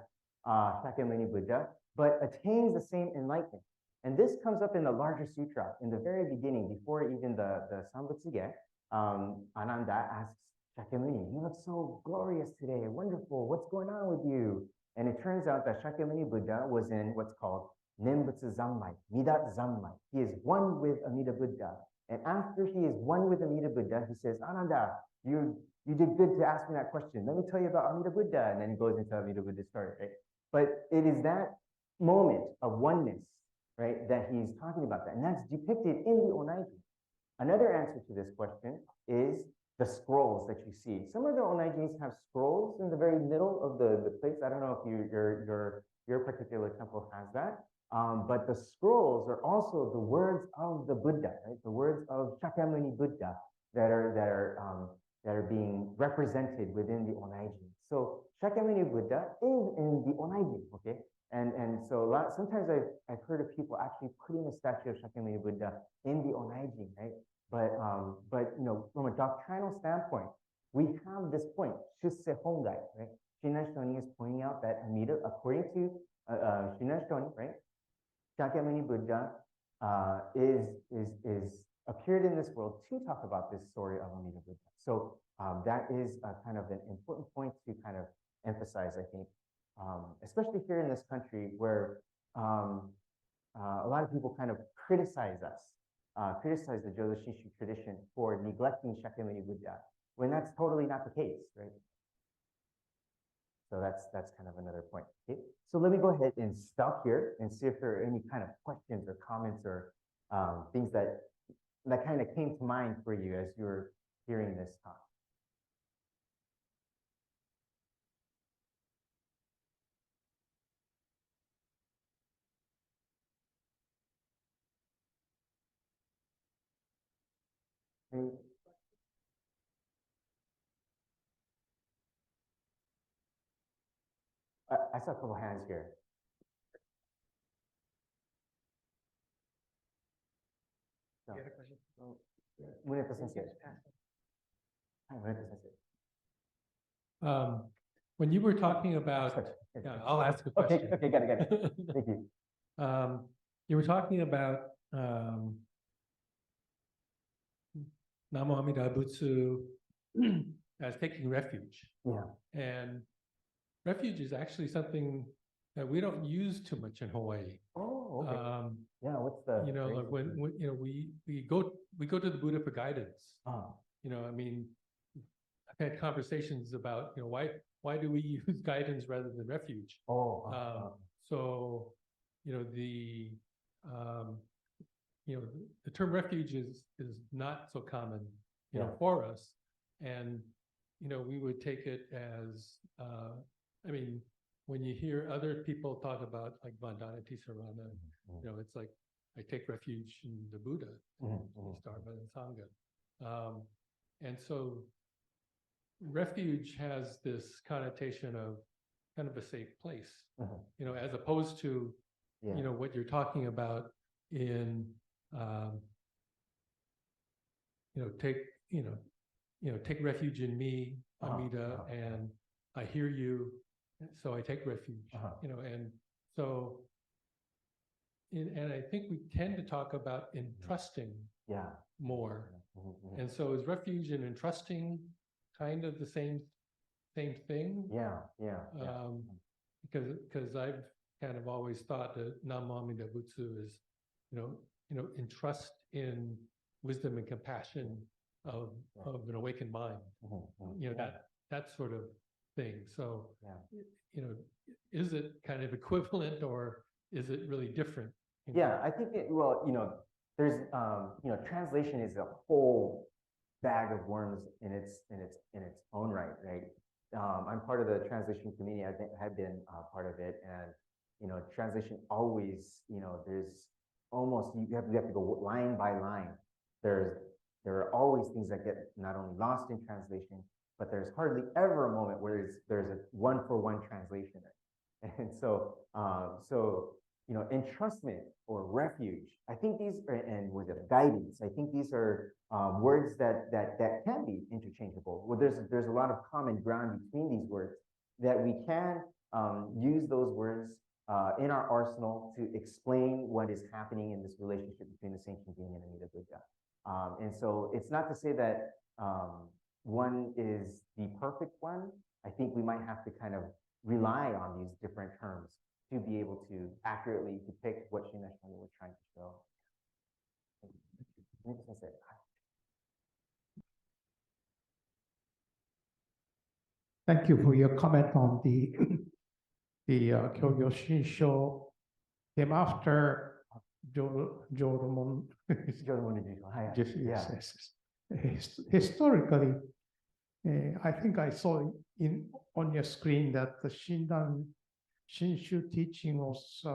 Shakyamuni Buddha, but attains the same enlightenment. And this comes up in the larger sutra in the very beginning, before even the Sambutsuge. Ananda asks Shakyamuni, "You look so glorious today, wonderful, what's going on with you?" And it turns out that Shakyamuni Buddha was in what's called Nembutsu Zammai, Midat Zammai. He is one with Amida Buddha. And after he is one with Amida Buddha, he says, "Ananda, you did good to ask me that question. Let me tell you about Amida Buddha." And then he goes into Amida Buddha's story, right? But it is that moment of oneness, right, that he's talking about that. And that's depicted in the Onaiji. Another answer to this question is the scrolls that you see. Some of the Onaijis have scrolls in the very middle of the plates. I don't know if your particular temple has that. But the scrolls are also the words of the Buddha, right? The words of Shakyamuni Buddha that are being represented within the Onaiji. So Shakyamuni Buddha is in the Onaiji, okay? And so sometimes I've heard of people actually putting a statue of Shakyamuni Buddha in the Onaiji, right? But you know, from a doctrinal standpoint, we have this point, Shuse Hongai, right? Shinran Shoni is pointing out that Amida, according to Shinran Shoni, right? Shakyamuni Buddha is appeared in this world to talk about this story of Amida Buddha. So that is kind of an important point to kind of emphasize, I think, especially here in this country where a lot of people kind of criticize us, criticize the Jodo Shinshu tradition for neglecting Shakyamuni Buddha, when that's totally not the case, right? So that's kind of another point. Okay? So let me go ahead and stop here and see if there are any kind of questions or comments or things that kind of came to mind for you as you were hearing this talk. I saw a couple hands here. So, You had a question? Muneta Sensei. Hi, Muneta Sensei. When you were talking about, yeah, I'll ask a question. Okay, got it. Thank you. You were talking about Namo Amida Butsu as taking refuge. Yeah. And refuge is actually something that we don't use too much in Hawaii. Oh, okay. Yeah, what's the you know, like when you know we go to the Buddha for guidance. Oh. You know, I mean, I've had conversations about, you know, why do we use guidance rather than refuge? So, you know, the term refuge is not so common, you know, for us. And, you know, we would take it as, I mean, when you hear other people talk about like Vandana Tisarana, you know, it's like, I take refuge in the Buddha, Starva and Sangha. And so refuge has this connotation of kind of a safe place, you know, as opposed to, you know, what you're talking about, in, take refuge in me, Amida, and I hear you, so I take refuge, and so, and I think we tend to talk about entrusting more. And so is refuge and entrusting kind of the same thing? Because I've kind of always thought that Nam Amida Butsu is, entrust in wisdom and compassion of an awakened mind. That sort of thing. So, is it kind of equivalent or is it really different? Yeah, I think there's translation is a whole bag of worms in its own right, right? I'm part of the translation committee. I think have been part of it, and translation always, there's almost you have to go line by line. There are always things that get not only lost in translation, but there's hardly ever a moment where there's a one-for-one translation. And so entrustment or refuge, I think these are, and with the guidance, I think these are words that can be interchangeable. Well, there's a lot of common ground between these words that we can use those words in our arsenal to explain what is happening in this relationship between the sentient being and Amida Buddha. And so it's not to say that one is the perfect one. I think we might have to kind of rely on these different terms to be able to accurately depict what Shin Shonin was trying to show. Thank you for your comment on the Kyogyosho came after Joromon. Yes. Historically, I think I saw on your screen that the Shinshu teaching was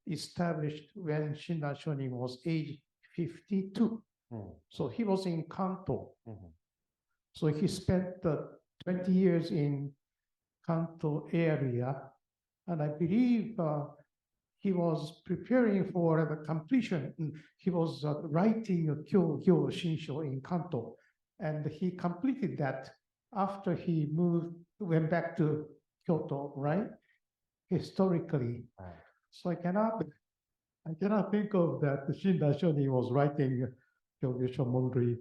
established when Shinran Shonin was age 52. So he was in Kanto. So he spent 20 years in Kanto area, and I believe he was preparing for the completion. He was writing a Kyogyo Shinsho in Kanto, and he completed that after he went back to Kyoto, right? Historically. So I cannot think of that the Shinran Shonin was writing Kyogyosho Monrui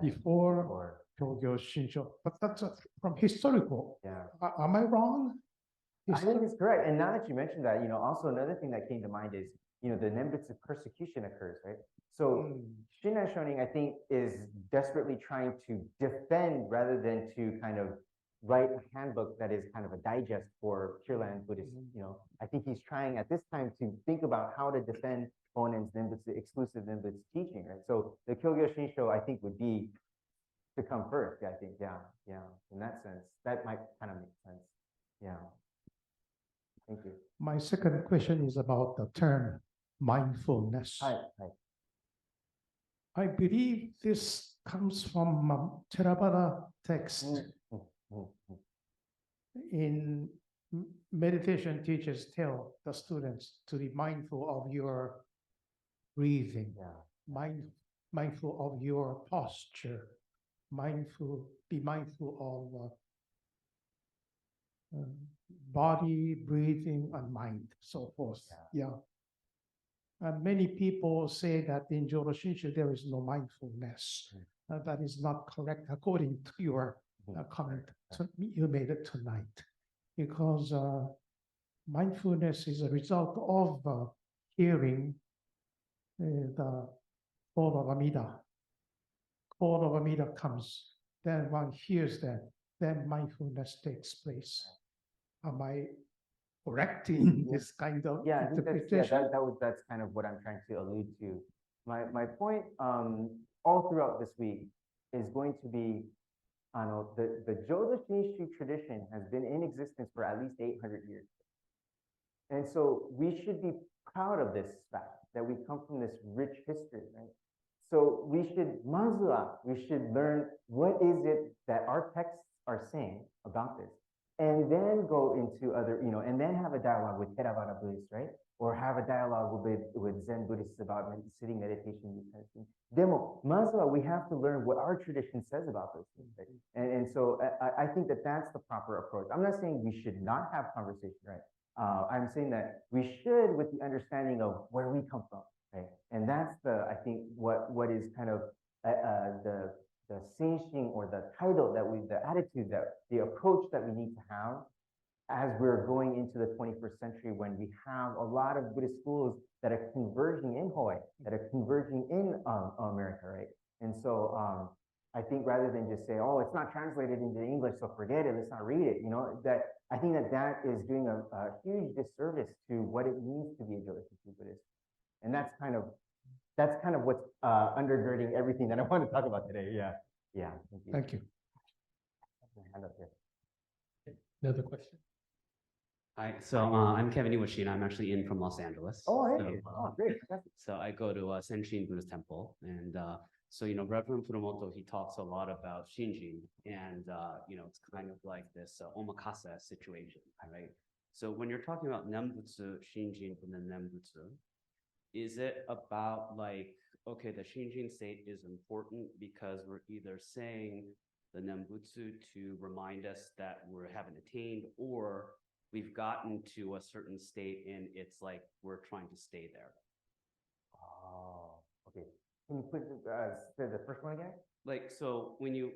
before Kyogyo Shinsho, but that's from historical. Am I wrong? I think it's correct. And now that you mentioned that, also another thing that came to mind is, the Nembutsu persecution occurs, right? So Shinran Shonin, I think, is desperately trying to defend rather than to kind of write a handbook that is kind of a digest for Pure Land Buddhist. I think he's trying at this time to think about how to defend Honen's Nembutsu, exclusive Nembutsu teaching, right? So the Kyogyo Shinsho, I think, would be to come first. I think, in that sense, that might kind of make sense. Thank you. My second question is about the term mindfulness. I believe this comes from Theravada text. In meditation, teachers tell the students to be mindful of your breathing, mindful of your posture, be mindful of body, breathing, and mind, so forth. And many people say that in Joro Shinshu there is no mindfulness. That is not correct according to your comment you made it tonight, because mindfulness is a result of hearing the call of Amida. Call of Amida comes, then one hears that, then mindfulness takes place. Am I correct in this kind of interpretation? That's kind of what I'm trying to allude to. My point all throughout this week is going to be, the Jodo Shinshu tradition has been in existence for at least 800 years. And so we should be proud of this fact that we come from this rich history, right? So we should learn what is it that our texts are saying about this, and then go go into other, and then have a dialogue with Theravada Buddhists, right? Or have a dialogue with Zen Buddhists about sitting meditation, these kinds of things. Demo, mazwa, we have to learn what our tradition says about those things, right? And so I think that that's the proper approach. I'm not saying we should not have conversation, right? I'm saying that we should, with the understanding of where we come from, right? And that's I think what is kind of the sensing or the title the attitude the approach that we need to have as we're going into the 21st century, when we have a lot of Buddhist schools that are converging in Hawaii, that are converging in America, right? And so I think rather than just say, oh, it's not translated into English, so forget it, let's not read it, that I think that is doing a huge disservice to what it means to be a Jodo Buddhist. And that's kind of what's undergirding everything that I want to talk about today. Yeah. Thank you. Hand up here. Another question? Hi, so I'm Kevin Iwashina. I'm actually in from Los Angeles. Oh, hey. Great. So I go to Senshin Buddhist Temple, and so Reverend Furumoto, he talks a lot about Shinjin, and it's kind of like this omakase situation, right? So when you're talking about Nembutsu Shinjin from the Nembutsu, is it about like, okay, the Shinjin state is important because we're either saying the Nembutsu to remind us that we haven't attained, or we've gotten to a certain state and it's like we're trying to stay there? Oh, okay. Can you put the first one again? Like, so when you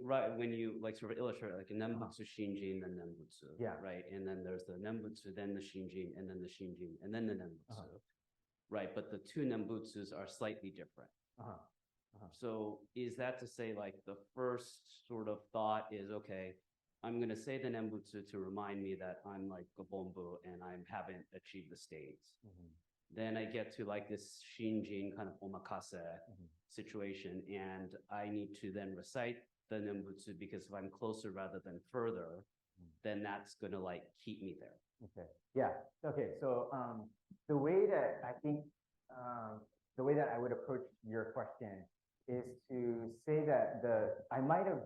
like sort of illustrate like a Nembutsu Shinjin, then Nembutsu, yeah, right? And then there's the Nembutsu, then the Shinjin, and then the Shinjin, and then the Nembutsu, right? But the two Nembutsus are slightly different. So is that to say like the first sort of thought is, okay, I'm going to say the Nembutsu to remind me that I'm like Gobombu and I haven't achieved the states. Then I get to like this Shinjin kind of omakase situation, and I need to then recite the Nembutsu because if I'm closer rather than further, then that's going to like keep me there. Okay. Yeah. Okay. So the way that I think the way that I would approach your question is to say that I might have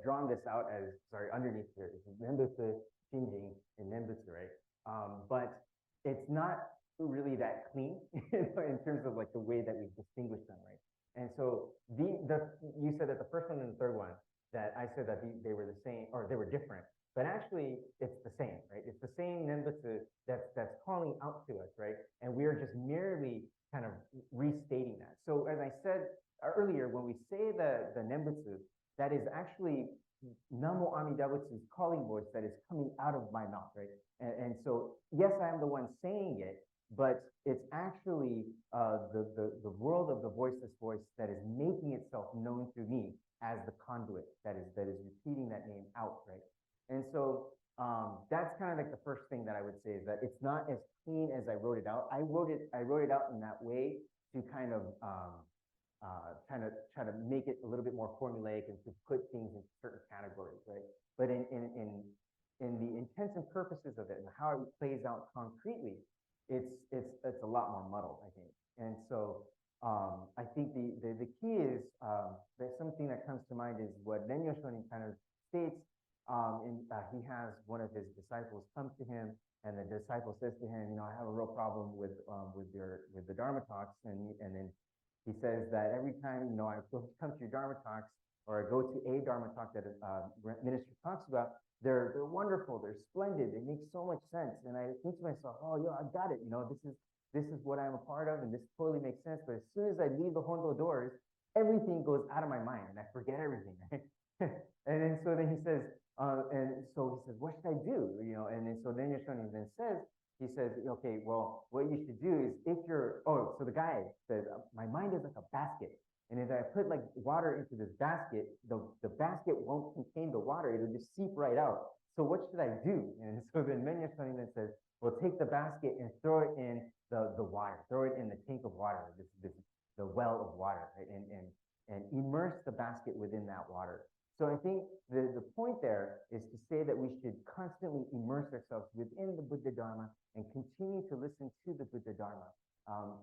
drawn this out as underneath here is Nembutsu Shinjin and Nembutsu, right? But it's not really that clean in terms of like the way that we distinguish them, right? And so you said that the first one and the third one, that I said that they were the same or they were different, but actually it's the same, right? It's the same Nembutsu that's calling out to us, right? And we are just merely kind of restating that. So as I said earlier, when we say the Nembutsu, that is actually Namo Amida Butsu's calling voice that is coming out of my mouth, right? And so, yes, I am the one saying it, but it's actually the world of the voiceless voice that is making itself known through me as the conduit that is repeating that name out, right? And so that's kind of like the first thing that I would say is that it's not as clean as I wrote it out. I wrote it out in that way to kind of try to make it a little bit more formulaic and to put things in certain categories, right? But in the intents and purposes of it and how it plays out concretely, it's a lot more muddled, I think. And so I think the key is there's something that comes to mind is what Renyo Shonin kind of states. He has one of his disciples come to him, and the disciple says to him, I have a real problem with the Dharma talks, and then he says that every time I come to your Dharma talks or I go to a Dharma talk that a minister talks about, they're wonderful, they're splendid, they make so much sense, and I think to myself, oh yeah, I got it, this is what I'm a part of, and this totally makes sense. But as soon as I leave the Hondo doors, everything goes out of my mind, and I forget everything. And then he says, what should I do? And then so then Yoshoni then says, he says, okay, well, what you should do is so the guy says, my mind is like a basket. And if I put like water into this basket, the basket won't contain the water. It'll just seep right out. So what should I do? And so then Menya Shonin then says, well, take the basket and throw it in the water, throw it in the tank of water, the well of water, right? And immerse the basket within that water. So I think the point there is to say that we should constantly immerse ourselves within the Buddha Dharma and continue to listen to the Buddha Dharma.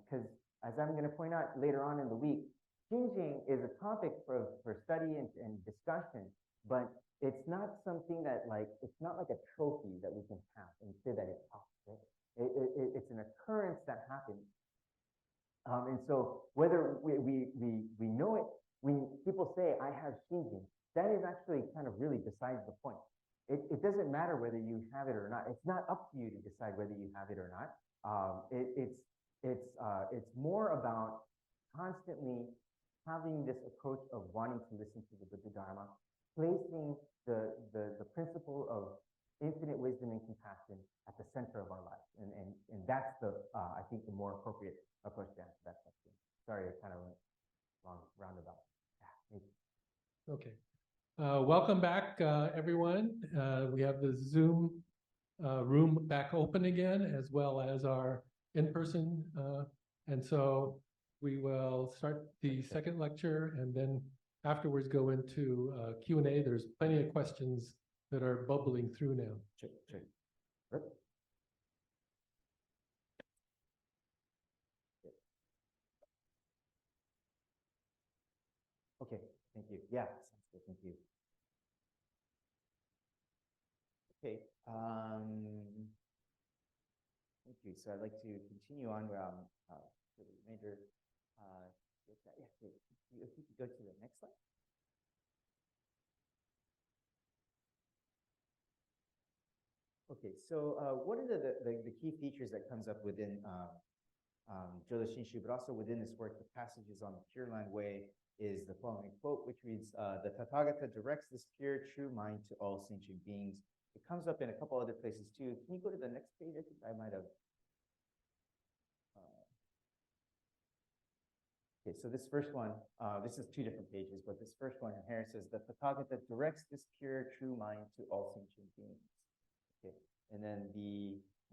Because as I'm going to point out later on in the week, Shinjin is a topic for study and discussion, but it's not something that like, it's not like a trophy that we can have and say that it's us, right? It's an occurrence that happens. And so whether we know it, when people say, I have Shinjin, that is actually kind of really besides the point. It doesn't matter whether you have it or not. It's not up to you to decide whether you have it or not. It's more about constantly having this approach of wanting to listen to the Buddha Dharma, placing the principle of infinite wisdom and compassion at the center of our lives. And that's I think the more appropriate approach to answer that question. Sorry, I kind of went roundabout. Yeah, Okay. Welcome back, everyone. We have the Zoom room back open again, as well as our in-person. And so we will start the second lecture and then afterwards go into Q&A. There's plenty of questions that are bubbling through now. Sure. Okay, thank you. Yeah, sounds good. Thank you. Okay. Thank you. So I'd like to continue on for the remainder. Yeah, if you could go to the next slide. Okay, so what are the key features that comes up within Jodo Shinshu, but also within this work, the passages on the Pure Land Way, is the following quote, which reads, the Tathagata directs this pure, true mind to all sentient beings. It comes up in a couple other places too. Can you go to the next page? I think I might have. Okay, so this first one, this is two different pages, but this first one here says, the Tathagata directs this pure, true mind to all sentient beings. Okay, and then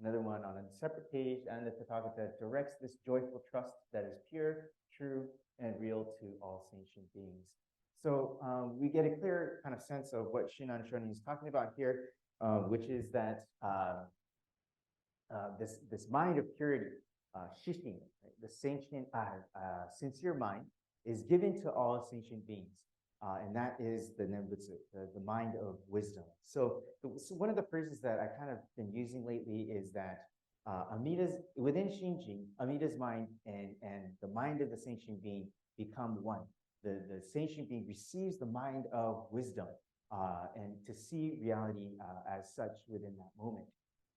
another one on a separate page, and the Tathagata directs this joyful trust that is pure, true, and real to all sentient beings. So we get a clear kind of sense of what Shinran Shonin is talking about here, which is that this mind of purity, shishin, right? The sentient, sincere mind, is given to all sentient beings. And that is the Nembutsu, the mind of wisdom. So one of the phrases that I kind of been using lately is that within Shinjin, Amida's mind and the mind of the sentient being become one. The sentient being receives the mind of wisdom and to see reality as such within that moment.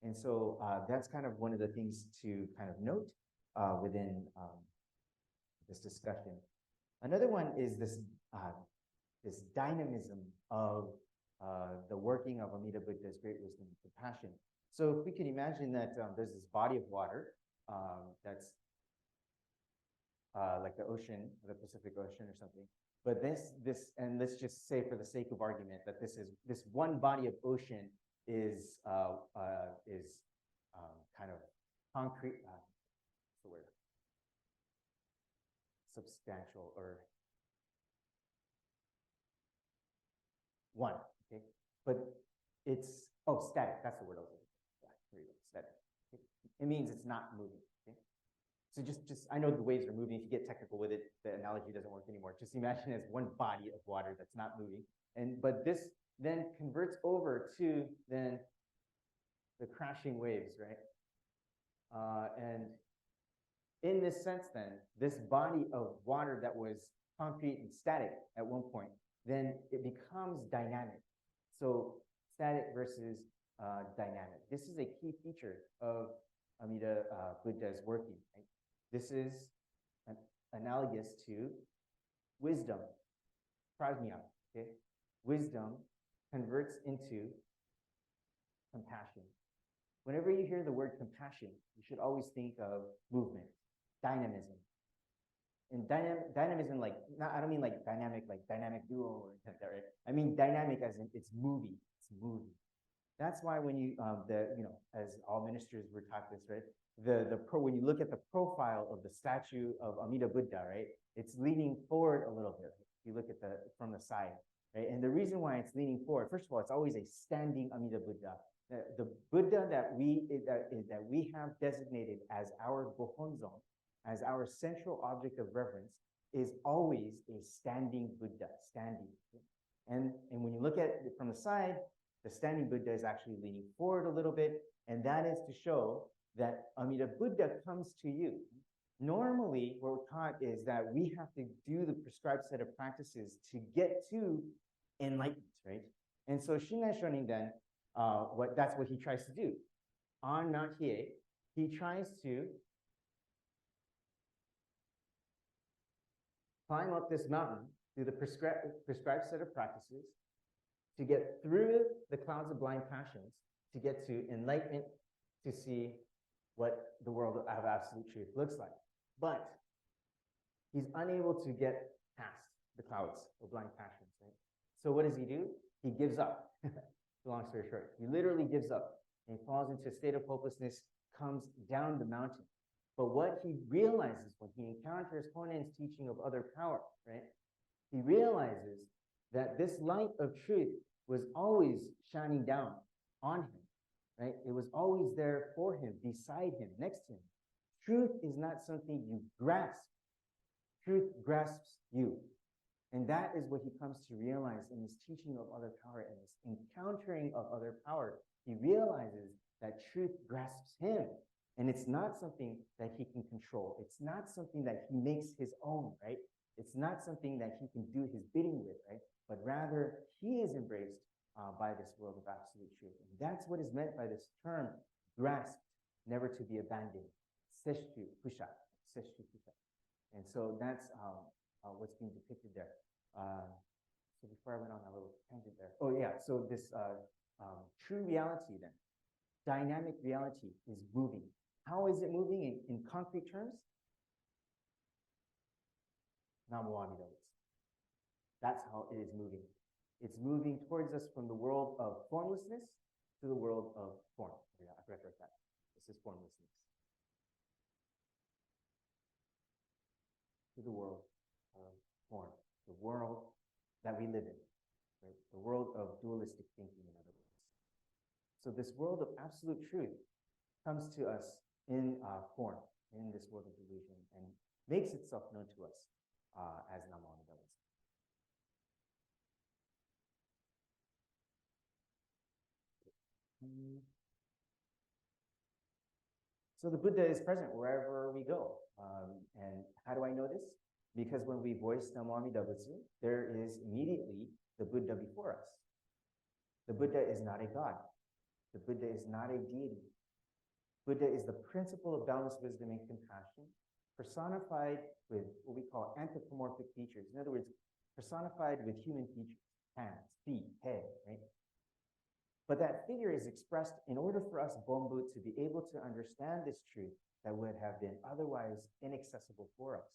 And so that's kind of one of the things to kind of note within this discussion. Another one is this dynamism of the working of Amida Buddha's great wisdom and compassion. So if we can imagine that there's this body of water that's like the ocean, the Pacific Ocean or something. But and let's just say for the sake of argument that this one body of ocean is kind of concrete. What's the word? Substantial or one. Okay, but it's static. That's the word I was looking for. Yeah, here you go. Static. Okay. It means it's not moving. Okay. So just I know the waves are moving. If you get technical with it, the analogy doesn't work anymore. Just imagine it as one body of water that's not moving. But this then converts over to then the crashing waves, right? And in this sense, then this body of water that was concrete and static at one point, then it becomes dynamic. So static versus dynamic. This is a key feature of Amida Buddha's working. Right? This is analogous to wisdom, prajna. Okay? Wisdom converts into compassion. Whenever you hear the word compassion, you should always think of movement, dynamism. And dynamism, like, I don't mean like dynamic duo or something, right? I mean dynamic as in it's moving, That's why when you, as all ministers were taught this, right? When you look at the profile of the statue of Amida Buddha, right? It's leaning forward a little bit. If you look at from the side, right? And the reason why it's leaning forward, first of all, it's always a standing Amida Buddha. The Buddha that we have designated as our Gohonzon, as our central object of reverence, is always a standing Buddha, standing. And when you look at it from the side, the standing Buddha is actually leaning forward a little bit, and that is to show that Amida Buddha comes to you. Normally, what we're taught is that we have to do the prescribed set of practices to get to enlightenment, right? And so Shinran Shonin then, that's what he tries to do. On Mount Hiei, he tries to climb up this mountain through the prescribed set of practices to get through the clouds of blind passions, to get to enlightenment, to see what the world of absolute truth looks like. But he's unable to get past the clouds of blind passions, right? So what does he do? He gives up. Long story short, he literally gives up and falls into a state of hopelessness, comes down the mountain. But what he realizes when he encounters Honen's teaching of other power, right? He realizes that this light of truth was always shining down on him, right? It was always there for him, beside him, next to him. Truth is not something you grasp. Truth grasps you. And that is what he comes to realize in this teaching of other power and this encountering of other power. He realizes that truth grasps him. And it's not something that he can control. It's not something that he makes his own, right? It's not something that he can do his bidding with, right? But rather, he is embraced by this world of absolute truth. And that's what is meant by this term, grasped, never to be abandoned. Seshu Pusha. Seshu Pusha. And so that's what's being depicted there. So before I went on a little tangent there. Oh yeah, so this true reality then, dynamic reality is moving. How is it moving in concrete terms? Namo Amida Butsu. That's how it is moving. It's moving towards us from the world of formlessness to the world of form. Yeah, I forgot to write that. This is formlessness. To the world of form, the world that we live in, right? The world of dualistic thinking, in other words. So this world of absolute truth comes to us in form, in this world of delusion, and makes itself known to us as Namo Amida Butsu. So the Buddha is present wherever we go. And how do I know this? Because when we voice Namo Amida Butsu, there is immediately the Buddha before us. The Buddha is not a god. The Buddha is not a deity. Buddha is the principle of boundless wisdom and compassion, personified with what we call anthropomorphic features. In other words, personified with human features, hands, feet, head, right? But that figure is expressed in order for us Bonbu to be able to understand this truth that would have been otherwise inaccessible for us.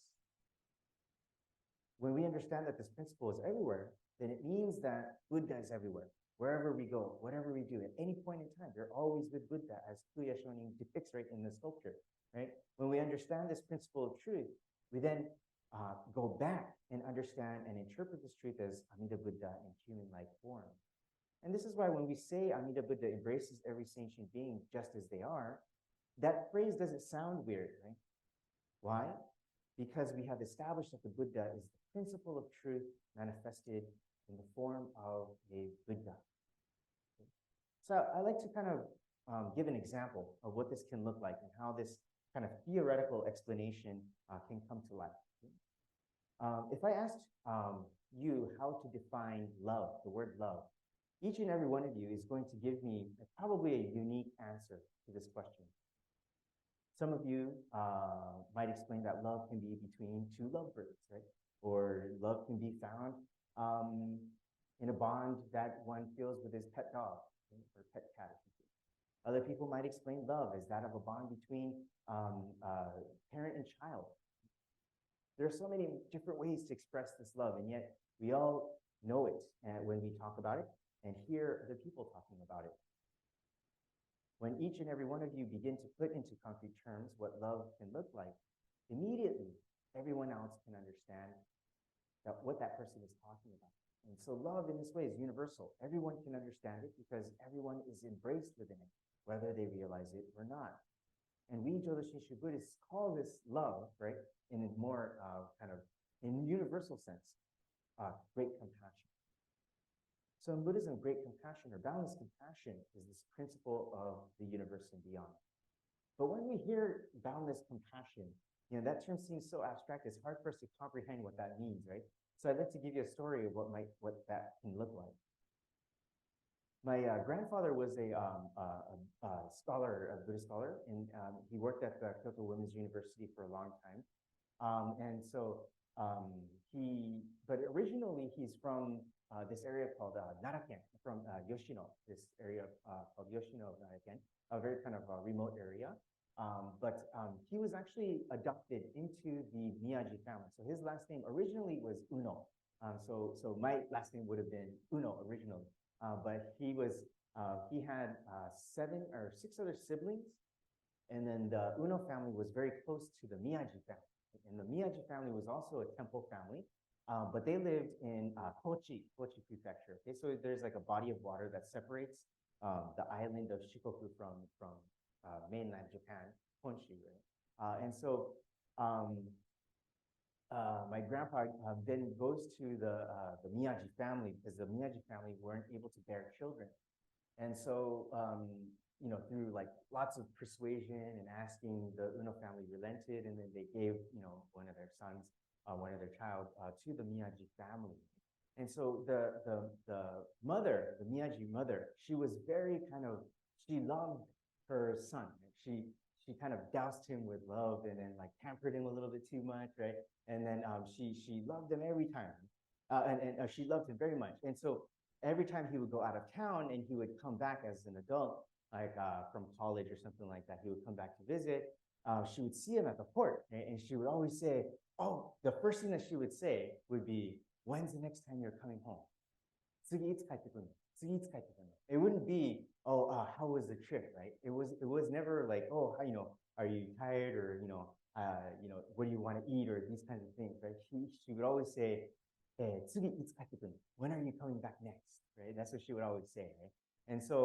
When we understand that this principle is everywhere, then it means that Buddha is everywhere. Wherever we go, whatever we do, at any point in time, they're always with Buddha, as Kyogyosho depicts right in the sculpture, right? When we understand this principle of truth, we then go back and understand and interpret this truth as Amida Buddha in human-like form. And this is why when we say Amida Buddha embraces every sentient being just as they are, that phrase doesn't sound weird, right? Why? Because we have established that the Buddha is the principle of truth manifested in the form of a Buddha. So I like to kind of give an example of what this can look like and how this kind of theoretical explanation can come to life. If I asked you how to define love, the word love, each and every one of you is going to give me probably a unique answer to this question. Some of you might explain that love can be between two lovebirds, right? Or love can be found in a bond that one feels with his pet dog, right? Or pet cat. Other people might explain love as that of a bond between parent and child. There are so many different ways to express this love, and yet we all know it when we talk about it and hear other people talking about it. When each and every one of you begin to put into concrete terms what love can look like, immediately everyone else can understand what that person is talking about. And so love in this way is universal. Everyone can understand it because everyone is embraced within it, whether they realize it or not. And we Jodo Shinshu Buddhists call this love, right, in a more in universal sense, great compassion. So in Buddhism, great compassion or boundless compassion is this principle of the universe and beyond. But when we hear boundless compassion, that term seems so abstract, it's hard for us to comprehend what that means, right? So I'd like to give you a story of what that can look like. My grandfather was a scholar, a Buddhist scholar, and he worked at the Kyoto Women's University for a long time. But originally he's from this area called Naraken, from Yoshino, this area called Yoshino, Naraken, a very kind of remote area. But he was actually adopted into the Miyaji family. So his last name originally was Uno. So my last name would have been Uno originally. But he had 7 or 6 other siblings. And then the Uno family was very close to the Miyaji family. And the Miyaji family was also a temple family. But they lived in Kochi Prefecture. Okay, so there's like a body of water that separates the island of Shikoku from mainland Japan, Honshu, right? My grandpa then goes to the Miyaji family because the Miyaji family weren't able to bear children. And so, through like lots of persuasion and asking, the Uno family relented, and then they gave, one of their sons, one of their child to the Miyaji family. And so the mother, the Miyaji mother, she was very she loved her son. She kind of doused him with love and then like pampered him a little bit too much, right? And then she loved him every time, and she loved him very much. And so every time he would go out of town and he would come back as an adult, like from college or something like that, he would come back to visit. She would see him at the port, right? And she would always say, "Oh," the first thing that she would say would be, "When's the next time you're coming home?" It wouldn't be, "Oh, how was the trip?" Right? It was never like, "Oh, are you tired?" or "What do you want to eat?" or these kinds of things, right? She would always say, "When are you coming back next?" Right? That's what she would always say, right? And so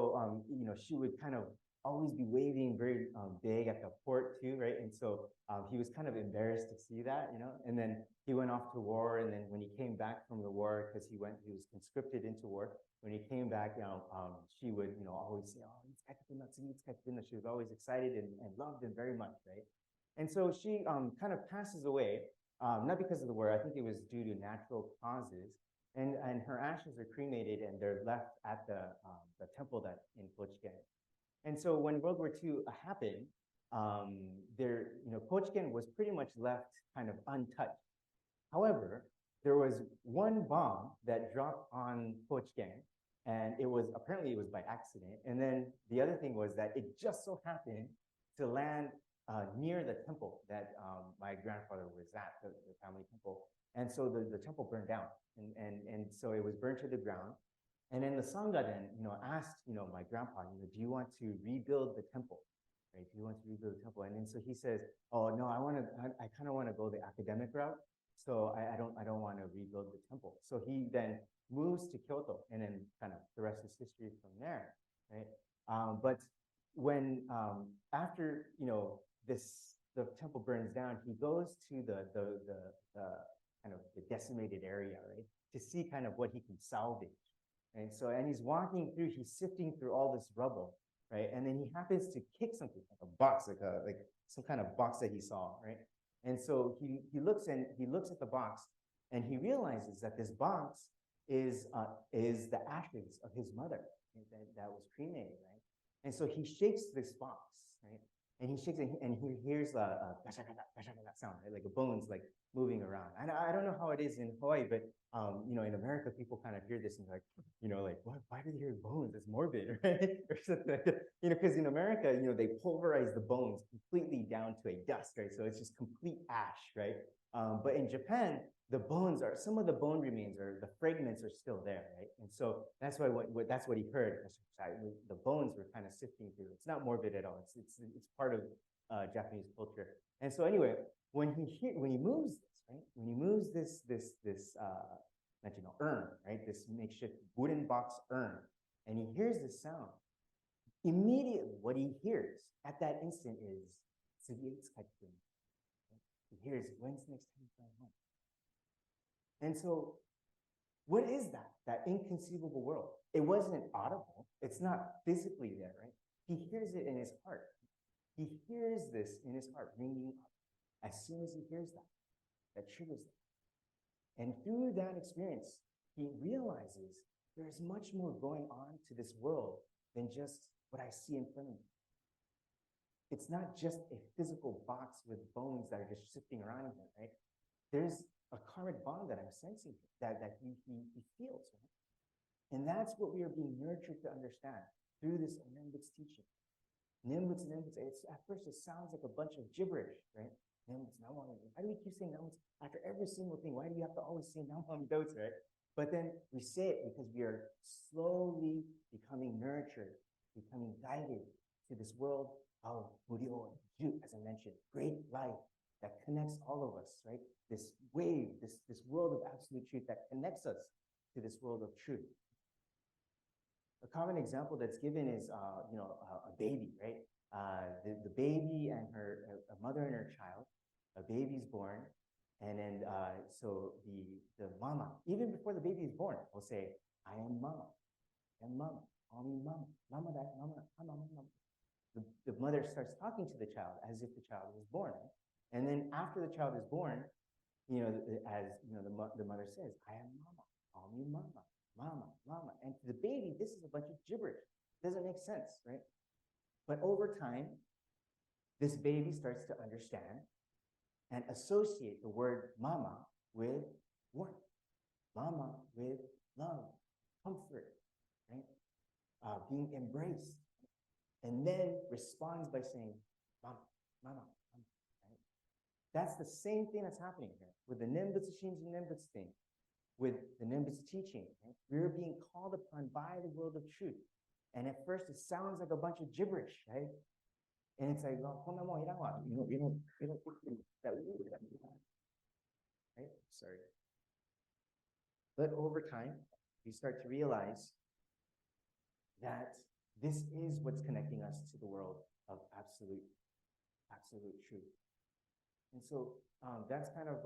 she would kind of always be waving very big at the port too, right? And so he was kind of embarrassed to see that, and then he went off to war. And then when he came back from the war, because he was conscripted into war, when he came back, she would, always say, "Oh, she was always excited and loved him very much, right? And so she kind of passes away, not because of the war. I think it was due to natural causes. And her ashes are cremated and they're left at the temple that in Kochigen. And so when World War II happened, Kochigen was pretty much left kind of untouched. However, there was one bomb that dropped on Kochigen, and apparently it was by accident. And then the other thing was that it just so happened to land near the temple that my grandfather was at, the family temple. And so the temple burned down, and so it was burned to the ground. And then the Sangha then, asked, my grandpa, "Do you want to rebuild the temple? Right? Do you want to rebuild the temple?" And then so he says, "Oh no, I kind of want to go the academic route. So I don't want to rebuild the temple." So he then moves to Kyoto, and then kind of the rest is history from there, right? But when after the temple burns down, he goes to the kind of the decimated area, right, to see kind of what he can salvage. And so, and he's walking through, he's sifting through all this rubble, right? And then he happens to kick something, like a box, like some kind of box that he saw, right? And so he looks at the box, and he realizes that this box is the ashes of his mother that was cremated, right? And so he shakes this box, right? And he shakes it, and he hears a sound, right? Like a bones like moving around. And I don't know how it is in Hawaii, but in America, people kind of hear this and like, what? Why do they hear bones? It's morbid, right? Or something like that. Because in America, they pulverize the bones completely down to a dust, right? So it's just complete ash, right? But in Japan, some of the bone remains or the fragments are still there, right? And so that's why that's what he heard. The bones were kind of sifting through. It's not morbid at all. It's part of Japanese culture. And so anyway, when he moves this, right? When he moves this urn, right? This makeshift wooden box urn, and he hears this sound. Immediately, what he hears at that instant is he hears, "When's the next time you come home?" And so What is that? That inconceivable world. It wasn't audible. It's not physically there, right? He hears it in his heart. He hears this in his heart, ringing up. As soon as he hears that, that triggers that. And through that experience, he realizes there's much more going on to this world than just what I see in front of me. It's not just a physical box with bones that are just shifting around in it, right? There's a karmic bond that I'm sensing that he feels, right? And that's what we are being nurtured to understand through this Nimbutsu teaching. Nimbutsu, at first it sounds like a bunch of gibberish, right? Nimbutsu, why do we keep saying Nimbutsu after every single thing? Why do you have to always say Nimbutsu, right? But then we say it because we are slowly becoming nurtured, becoming guided to this world of Muryo, as I mentioned, great light that connects all of us, right? This wave, this world of absolute truth that connects us to this world of truth. A common example that's given is, a baby, right? The baby and a mother and her child, a baby's born, and then so the mama, even before the baby is born, will say, "I am mama, and mama, call me mama, mama that, mama, mama, mama." The mother starts talking to the child as if the child was born, right? And then after the child is born, the mother says, "I am mama, call me mama, mama, mama." And to the baby, this is a bunch of gibberish. Doesn't make sense, right? But over time, this baby starts to understand and associate the word mama with warmth, mama with love, comfort, right? Being embraced. And then responds by saying, "Mama, mama, mama," right? That's the same thing that's happening here with the Nimbutsu Shinji Nimbutsu thing, with the Nimbutsu teaching. Right? We're being called upon by the world of truth. And at first it sounds like a bunch of gibberish, right? And it's like, well, you don't right? Sorry. But over time, we start to realize that this is what's connecting us to the world of absolute truth. And so that's kind of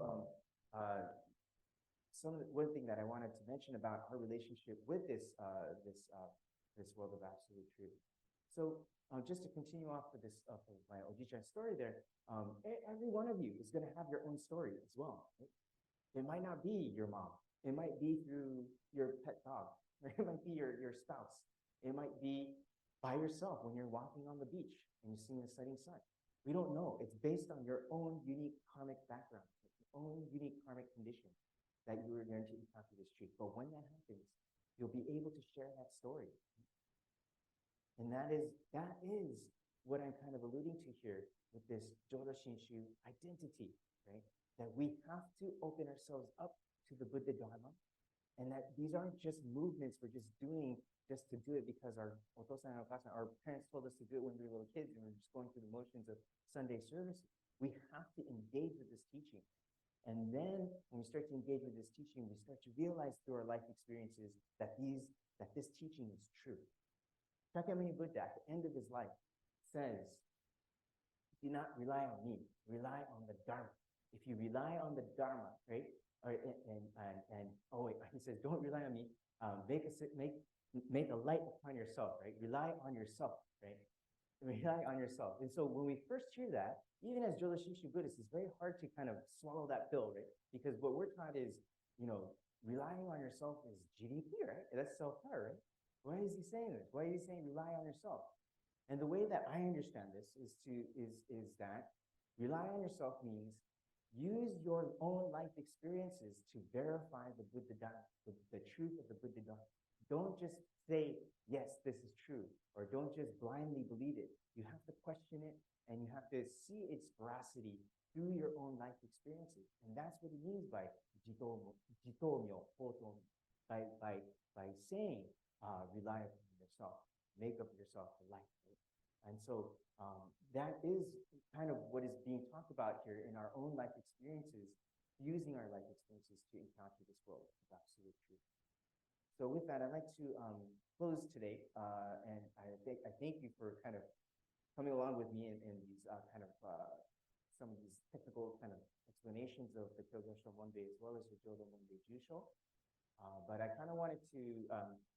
one thing that I wanted to mention about our relationship with this world of absolute truth. So just to continue off with this of my Oji-chan story there, every one of you is going to have your own story as well. Right? It might not be your mom. It might be through your pet dog. Or it might be your spouse. It might be by yourself when you're walking on the beach and you're seeing the setting sun. We don't know. It's based on your own unique karmic background, your own unique karmic condition that you were going to encounter this truth. But when that happens, you'll be able to share that story. And that is what I'm kind of alluding to here with this Jodo Shinshu identity, right? That we have to open ourselves up to the Buddha Dharma, and that these aren't just movements we're just doing just to do it because our otosan and okasan, our parents told us to do it when we were little kids and we're just going through the motions of Sunday services. We have to engage with this teaching. And then when we start to engage with this teaching, we start to realize through our life experiences that this teaching is true. Shakyamuni Buddha, at the end of his life, says, "Do not rely on me, rely on the Dharma." If you rely on the Dharma, right? He says, "Don't rely on me. Make a light upon yourself, right? Rely on yourself, right? Rely on yourself." And so when we first hear that, even as Jodo Shinshu Buddhists, it's very hard to kind of swallow that pill, right? Because what we're taught is, relying on yourself is GDP, right? That's self-care, right? Why is he saying this? Why is he saying rely on yourself? And the way that I understand this is that rely on yourself means use your own life experiences to verify the Buddha Dharma, the truth of the Buddha Dharma. Don't just say, yes, this is true, or don't just blindly believe it. You have to question it, and you have to see its veracity through your own life experiences. And that's what he means by jitomyo, hotomyo, by saying, rely upon yourself, make of yourself the light. Right? And so that is kind of what is being talked about here in our own life experiences, using our life experiences to encounter this world of absolute truth. So with that, I'd like to close today, and I thank you for kind of coming along with me in these some of these technical kind of explanations of the Kyogyosho Monbei as well as the Jodo Monbei Jusho. But I kind of wanted to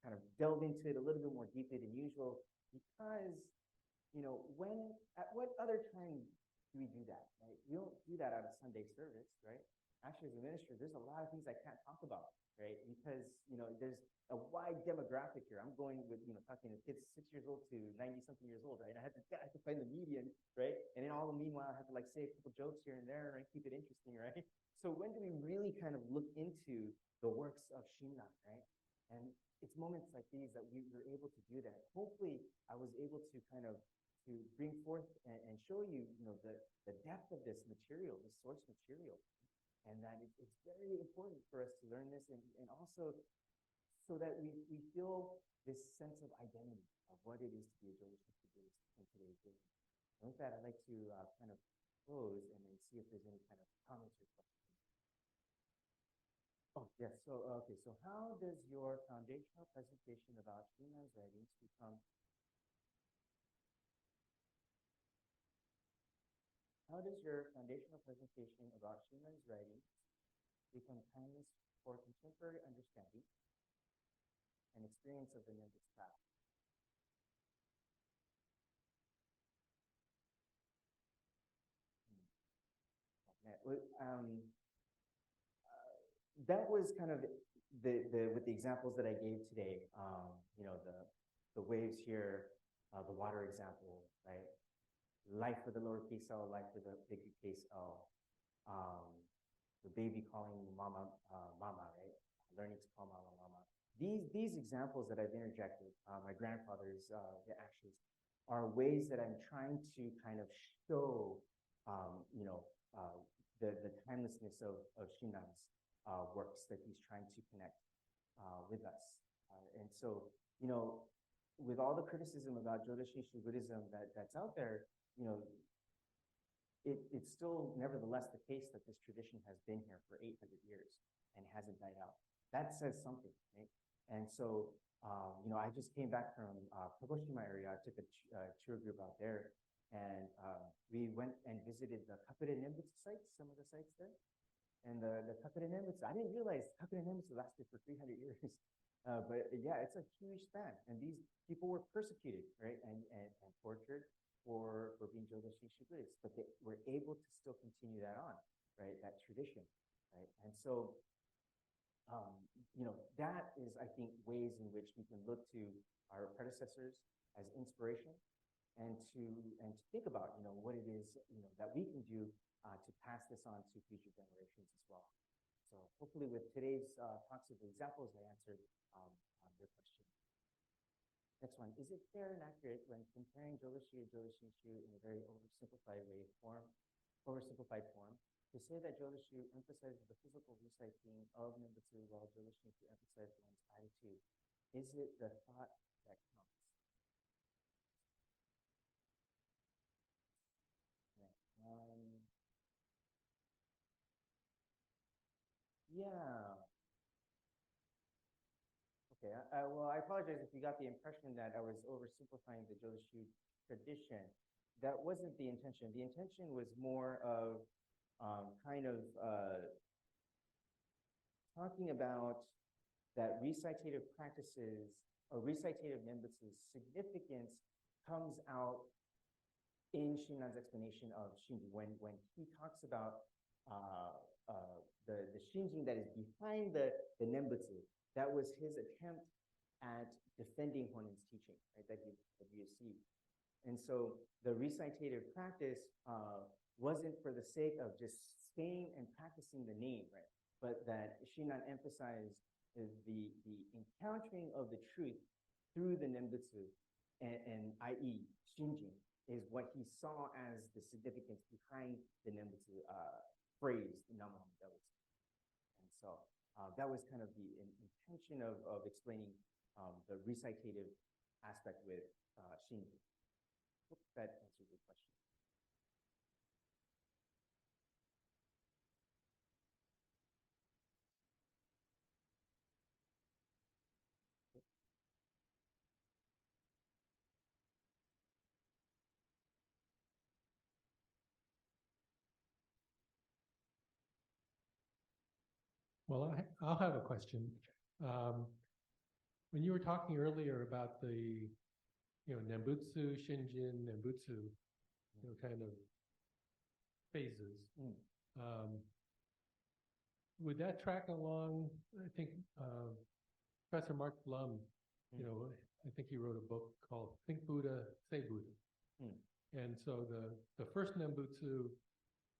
kind of delve into it a little bit more deeply than usual because, at what other time do we do that, right? We don't do that at a Sunday service, right? Actually, as a minister, there's a lot of things I can't talk about, right? Because, there's a wide demographic here. I'm going with, talking to kids 6 years old to 90-something years old, right? I have to find the median, right? And in all the meanwhile, I have to say a couple jokes here and there, right? Keep it interesting, right? So when do we really kind of look into the works of Shinran, right? And it's moments like these that we were able to do that. Hopefully, I was able to kind of to bring forth and show you, the depth of this material, this source material, and that it's very important for us to learn this, and also so that we feel this sense of identity of what it is to be a Joshi Buddhist in today's day. And with that, I'd like to kind of close and then see if there's any kind of comments or questions. Oh, yes. So, okay. So how does your foundational presentation about Shinran's writings become timeless for contemporary understanding and experience of the Nimbus path? That was kind of with the examples that I gave today. The waves here, the water example, right? Life with the lowercase l, life with the big case L. The baby calling mama, mama, right? Learning to call mama, mama. These examples that I've interjected, my grandfather's actions, are ways that I'm trying to kind of show, the timelessness of Shinran's works that he's trying to connect with us. And so, with all the criticism about Jodo Shinshu Buddhism that's out there, it's still nevertheless the case that this tradition has been here for 800 years and hasn't died out. That says something, right? And so, I just came back from Kagoshima area. I took a tour group out there, and we went and visited the Kakure Nembutsu sites, some of the sites there. And the Kakure Nembutsu, I didn't realize Kakure Nembutsu lasted for 300 years. But yeah, it's a huge span. And these people were persecuted, right? And tortured for being Jodo Shinshu Buddhists. But they were able to still continue that on, right? That tradition, right? And so, that is, I think, ways in which we can look to our predecessors as inspiration and to think about, what it is, that we can do to pass this on to future generations as well. So hopefully with today's talks of the examples, I answered your question. Next one, is it fair and accurate when comparing Jodoshi and Jodo Shinshu in a very oversimplified form, to say that Jodoshi emphasizes the physical reciting of Nimbutsu while Jodo Shinshu emphasizes one's attitude? Is it the thought that counts? Yeah. Okay. Well, I apologize if you got the impression that I was oversimplifying the Jodoshu tradition. That wasn't the intention. The intention was more of talking about that recitative practices or recitative Nimbutsu's significance comes out in Shinran's explanation of Shinji when he talks about the Shinjin that is behind the Nembutsu. That was his attempt at defending Honin's teaching, right, that we see. And so the recitative practice wasn't for the sake of just staying and practicing the name, right? But that Shinran emphasized the encountering of the truth through the Nembutsu, and i.e. Shinjin, is what he saw as the significance behind the Nembutsu phrase, the Namo Nembutsu. And so that was kind of the intention of explaining the recitative aspect with Shinjin. Hope that answers your question. Well, I'll have a question. When you were talking earlier about the, Nembutsu, Shinjin, Nembutsu, kind of phases. Would that track along? I think Professor Mark Blum, I think he wrote a book called Think Buddha, Say Buddha. And so the first Nembutsu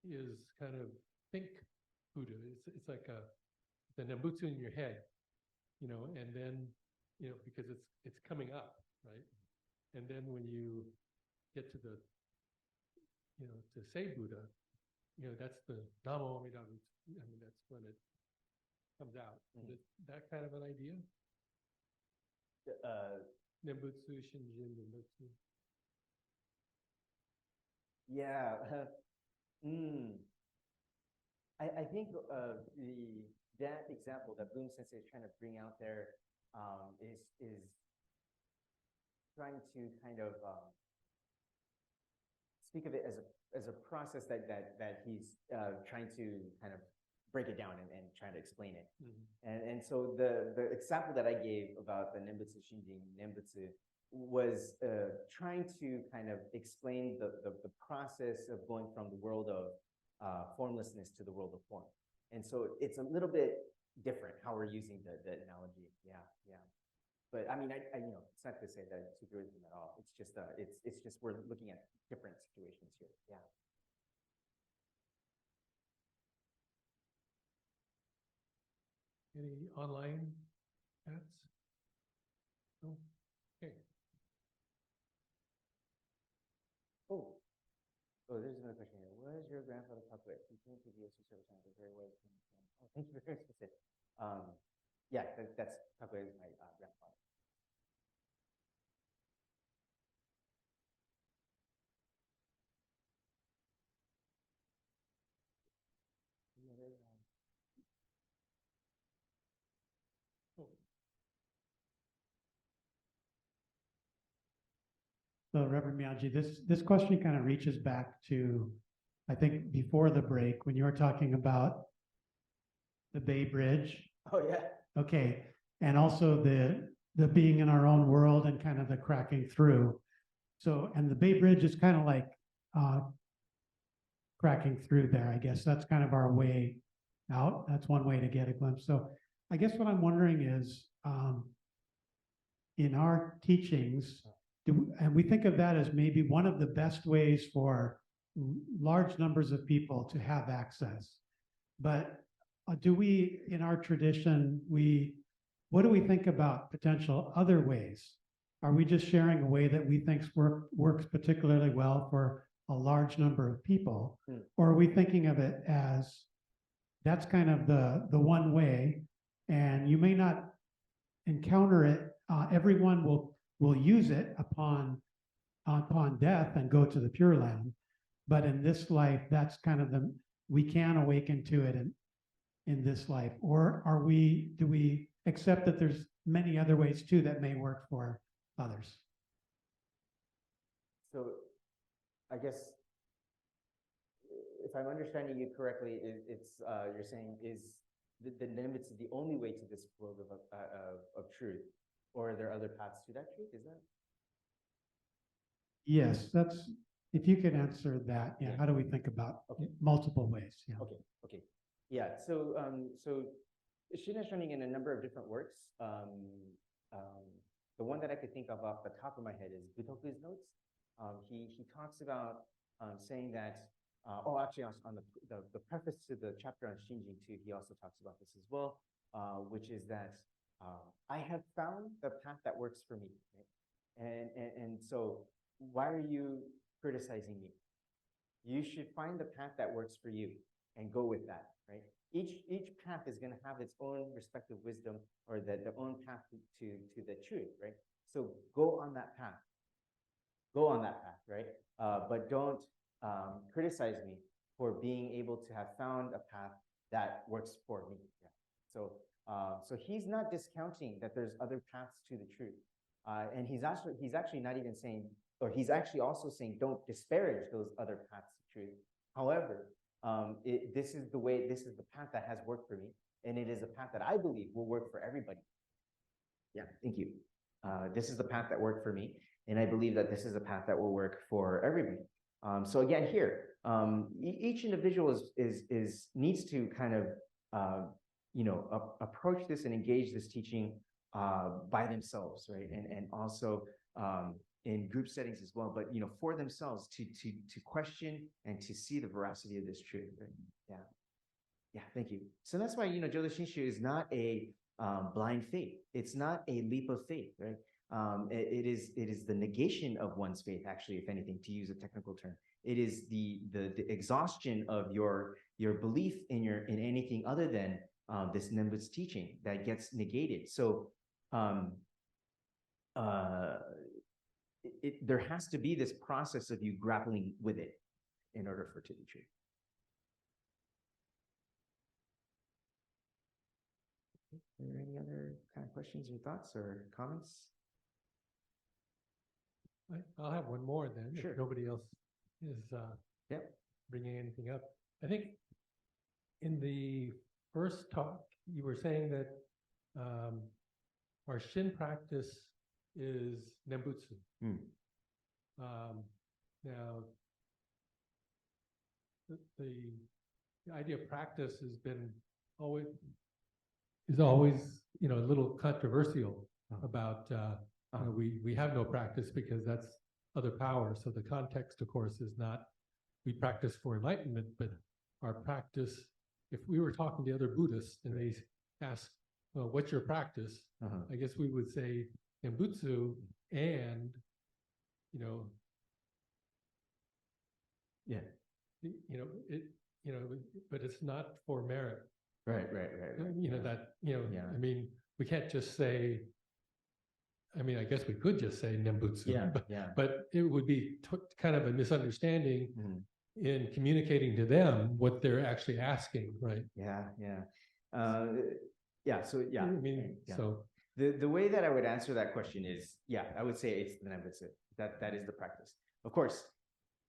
is kind of think Buddha. It's like the Nembutsu in your head, and then, because it's coming up, right? And then when you get to the, to say Buddha, that's the Namo Amida Butsu. I mean, that's when it comes out. Is it that kind of an idea? Nembutsu, Shinjin, Nembutsu. Yeah. I think that example that Bloom Sensei is trying to bring out there is trying to kind of speak of it as a process that he's trying to kind of break it down and trying to explain it. And so the example that I gave about the Nembutsu Shinjin Nembutsu was trying to kind of explain the process of going from the world of formlessness to the world of form. And so it's a little bit different how we're using the analogy. Yeah. But I mean, I it's not to say that I disagree with him at all. It's just it's just we're looking at different situations here. Yeah. Any online chats? No? Okay. Oh, there's another question here. Was your grandfather Capoeira? He came to BSC several times. Very well. Oh, thank you very specific. Yeah, that's Capoeira is my grandfather. So Reverend Miyagi, this question kind of reaches back to, I think, before the break when you were talking about the Bay Bridge. Oh yeah. Okay, and also the being in our own world and kind of the cracking through. So, and the Bay Bridge is kind of like cracking through there. I guess that's kind of our way out. That's one way to get a glimpse. So I guess what I'm wondering is, in our teachings, and we think of that as maybe one of the best ways for large numbers of people to have access. But do we, in our tradition, what do we think about potential other ways? Are we just sharing a way that we think works particularly well for a large number of people? Or are we thinking of it as that's kind of the one way, and you may not encounter it, everyone will use it upon death and go to the Pure Land. But in this life, that's kind of we can awaken to it in this life. Or do we accept that there's many other ways too that may work for others? So I guess if I'm understanding you correctly, it's you're saying is the Nembutsu the only way to this world of truth, or are there other paths to that truth? Is that? Yes, that's, if you could answer that. Yeah, how do we think about multiple ways? Yeah. Okay. Yeah. So Shin is running in a number of different works. The one that I could think of off the top of my head is Butoku's notes. He talks about saying that. Actually, on the preface to the chapter on Shinjin too, he also talks about this as well, which is that I have found the path that works for me, right? And so why are you criticizing me? You should find the path that works for you and go with that, right? Each path is going to have its own respective wisdom or their own path to the truth, right? So go on that path. Go on that path, right? But don't criticize me for being able to have found a path that works for me. Yeah. So he's not discounting that there's other paths to the truth, and he's actually not even saying, or he's actually also saying, don't disparage those other paths to truth. However, this is the path that has worked for me, and it is a path that I believe will work for everybody. Yeah, thank you. This is the path that worked for me, and I believe that this is a path that will work for everybody. So again, here, each individual needs to kind of approach this and engage this teaching by themselves, right? And also in group settings as well, but for themselves to question and to see the veracity of this truth, right? Yeah, thank you. So that's why Jodo Shinshu is not a blind faith. It's not a leap of faith, right? It is the negation of one's faith, actually, if anything, to use a technical term. It is the exhaustion of your belief in anything other than this Nembutsu teaching that gets negated. So there has to be this process of you grappling with it in order for it to be true. Are there any other kind of questions or thoughts or comments? I'll have one more then, Sure. if nobody else is bringing anything up. I think in the first talk, you were saying that our Shin practice is Nembutsu. Now, the idea of practice has been always a little controversial about we have no practice because that's other power. So the context, of course, is not we practice for enlightenment, but our practice. If we were talking to other Buddhists and they ask, "Well, what's your practice?" I guess we would say Nembutsu, and but it's not for merit. Right. I mean, we can't just say. I mean, I guess we could just say Nembutsu, but it would be kind of a misunderstanding in communicating to them what they're actually asking, right? So the way that I would answer that question is, I would say it's the Nembutsu. That is the practice. Of course,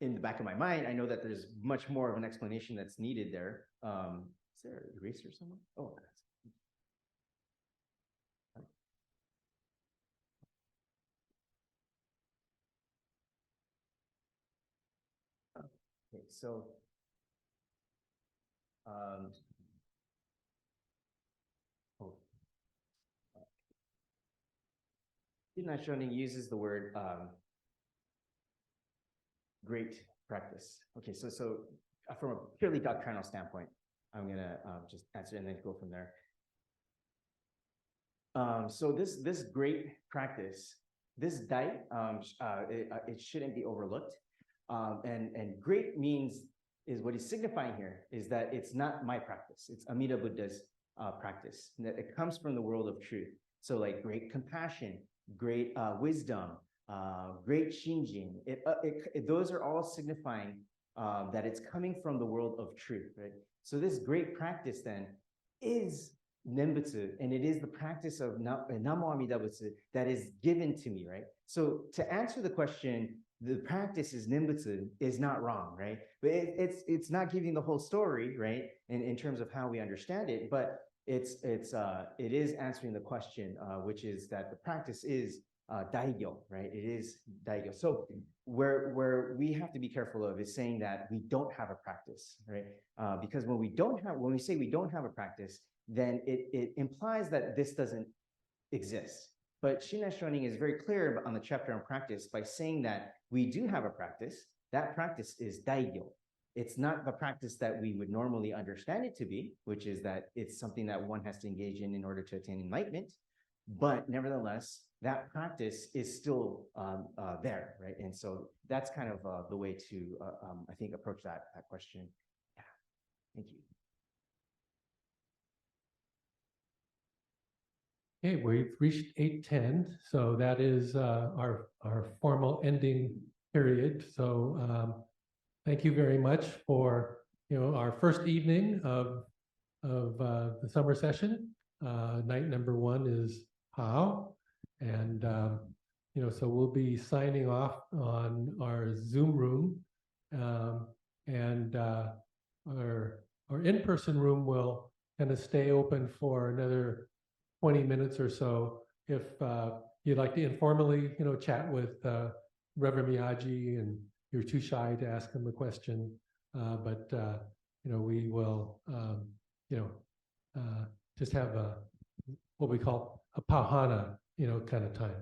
in the back of my mind, I know that there's much more of an explanation that's needed there. Is there an eraser somewhere? Oh, okay, so Shinai Shonin uses the word great practice. Okay, so from a purely doctrinal standpoint, I'm gonna just answer and then go from there. So this great practice, this dai, it shouldn't be overlooked. And great is what he's signifying here is that it's not my practice. It's Amida Buddha's practice. And that it comes from the world of truth. So like great compassion, great wisdom, great shinjin. Those are all signifying that it's coming from the world of truth, right? So this great practice then is Nembutsu, and it is the practice of Namo Amida Butsu that is given to me, right? So to answer the question, the practice is Nembutsu is not wrong, right? But it's not giving the whole story, right? In terms of how we understand it, but it is answering the question, which is that the practice is daigyo, right? It is daigyo. So where we have to be careful of is saying that we don't have a practice, right? Because when we say we don't have a practice, then it implies that this doesn't exist. But Shinai Shonin is very clear on the chapter on practice by saying that we do have a practice. That practice is daigyo. It's not the practice that we would normally understand it to be, which is that it's something that one has to engage in order to attain enlightenment. But nevertheless, that practice is still there, right? And so that's kind of the way to, I think, approach that question. Yeah, thank you. Okay, we've reached 8:10, so that is our formal ending period. So thank you very much for our first evening of the summer session. Night number 1 is How, and so we'll be signing off on our Zoom room, and our in-person room will kind of stay open for another 20 minutes or so if you'd like to informally, chat with Reverend Miyagi and you're too shy to ask him a question, but we will, just have what we call a pahana, kind of time.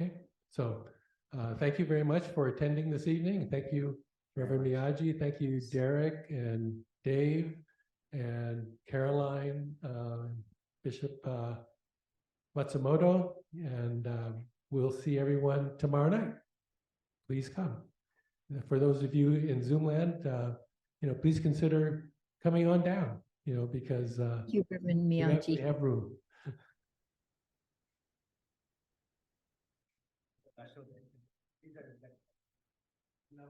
Okay, so thank you very much for attending this evening. Thank you, Reverend Miyagi. Thank you, Derek and Dave and Caroline, Bishop Matsumoto, and we'll see everyone tomorrow night. Please come. For those of you in Zoom land, please consider coming on down, because Thank you, Reverend we Miyagi. have room. No.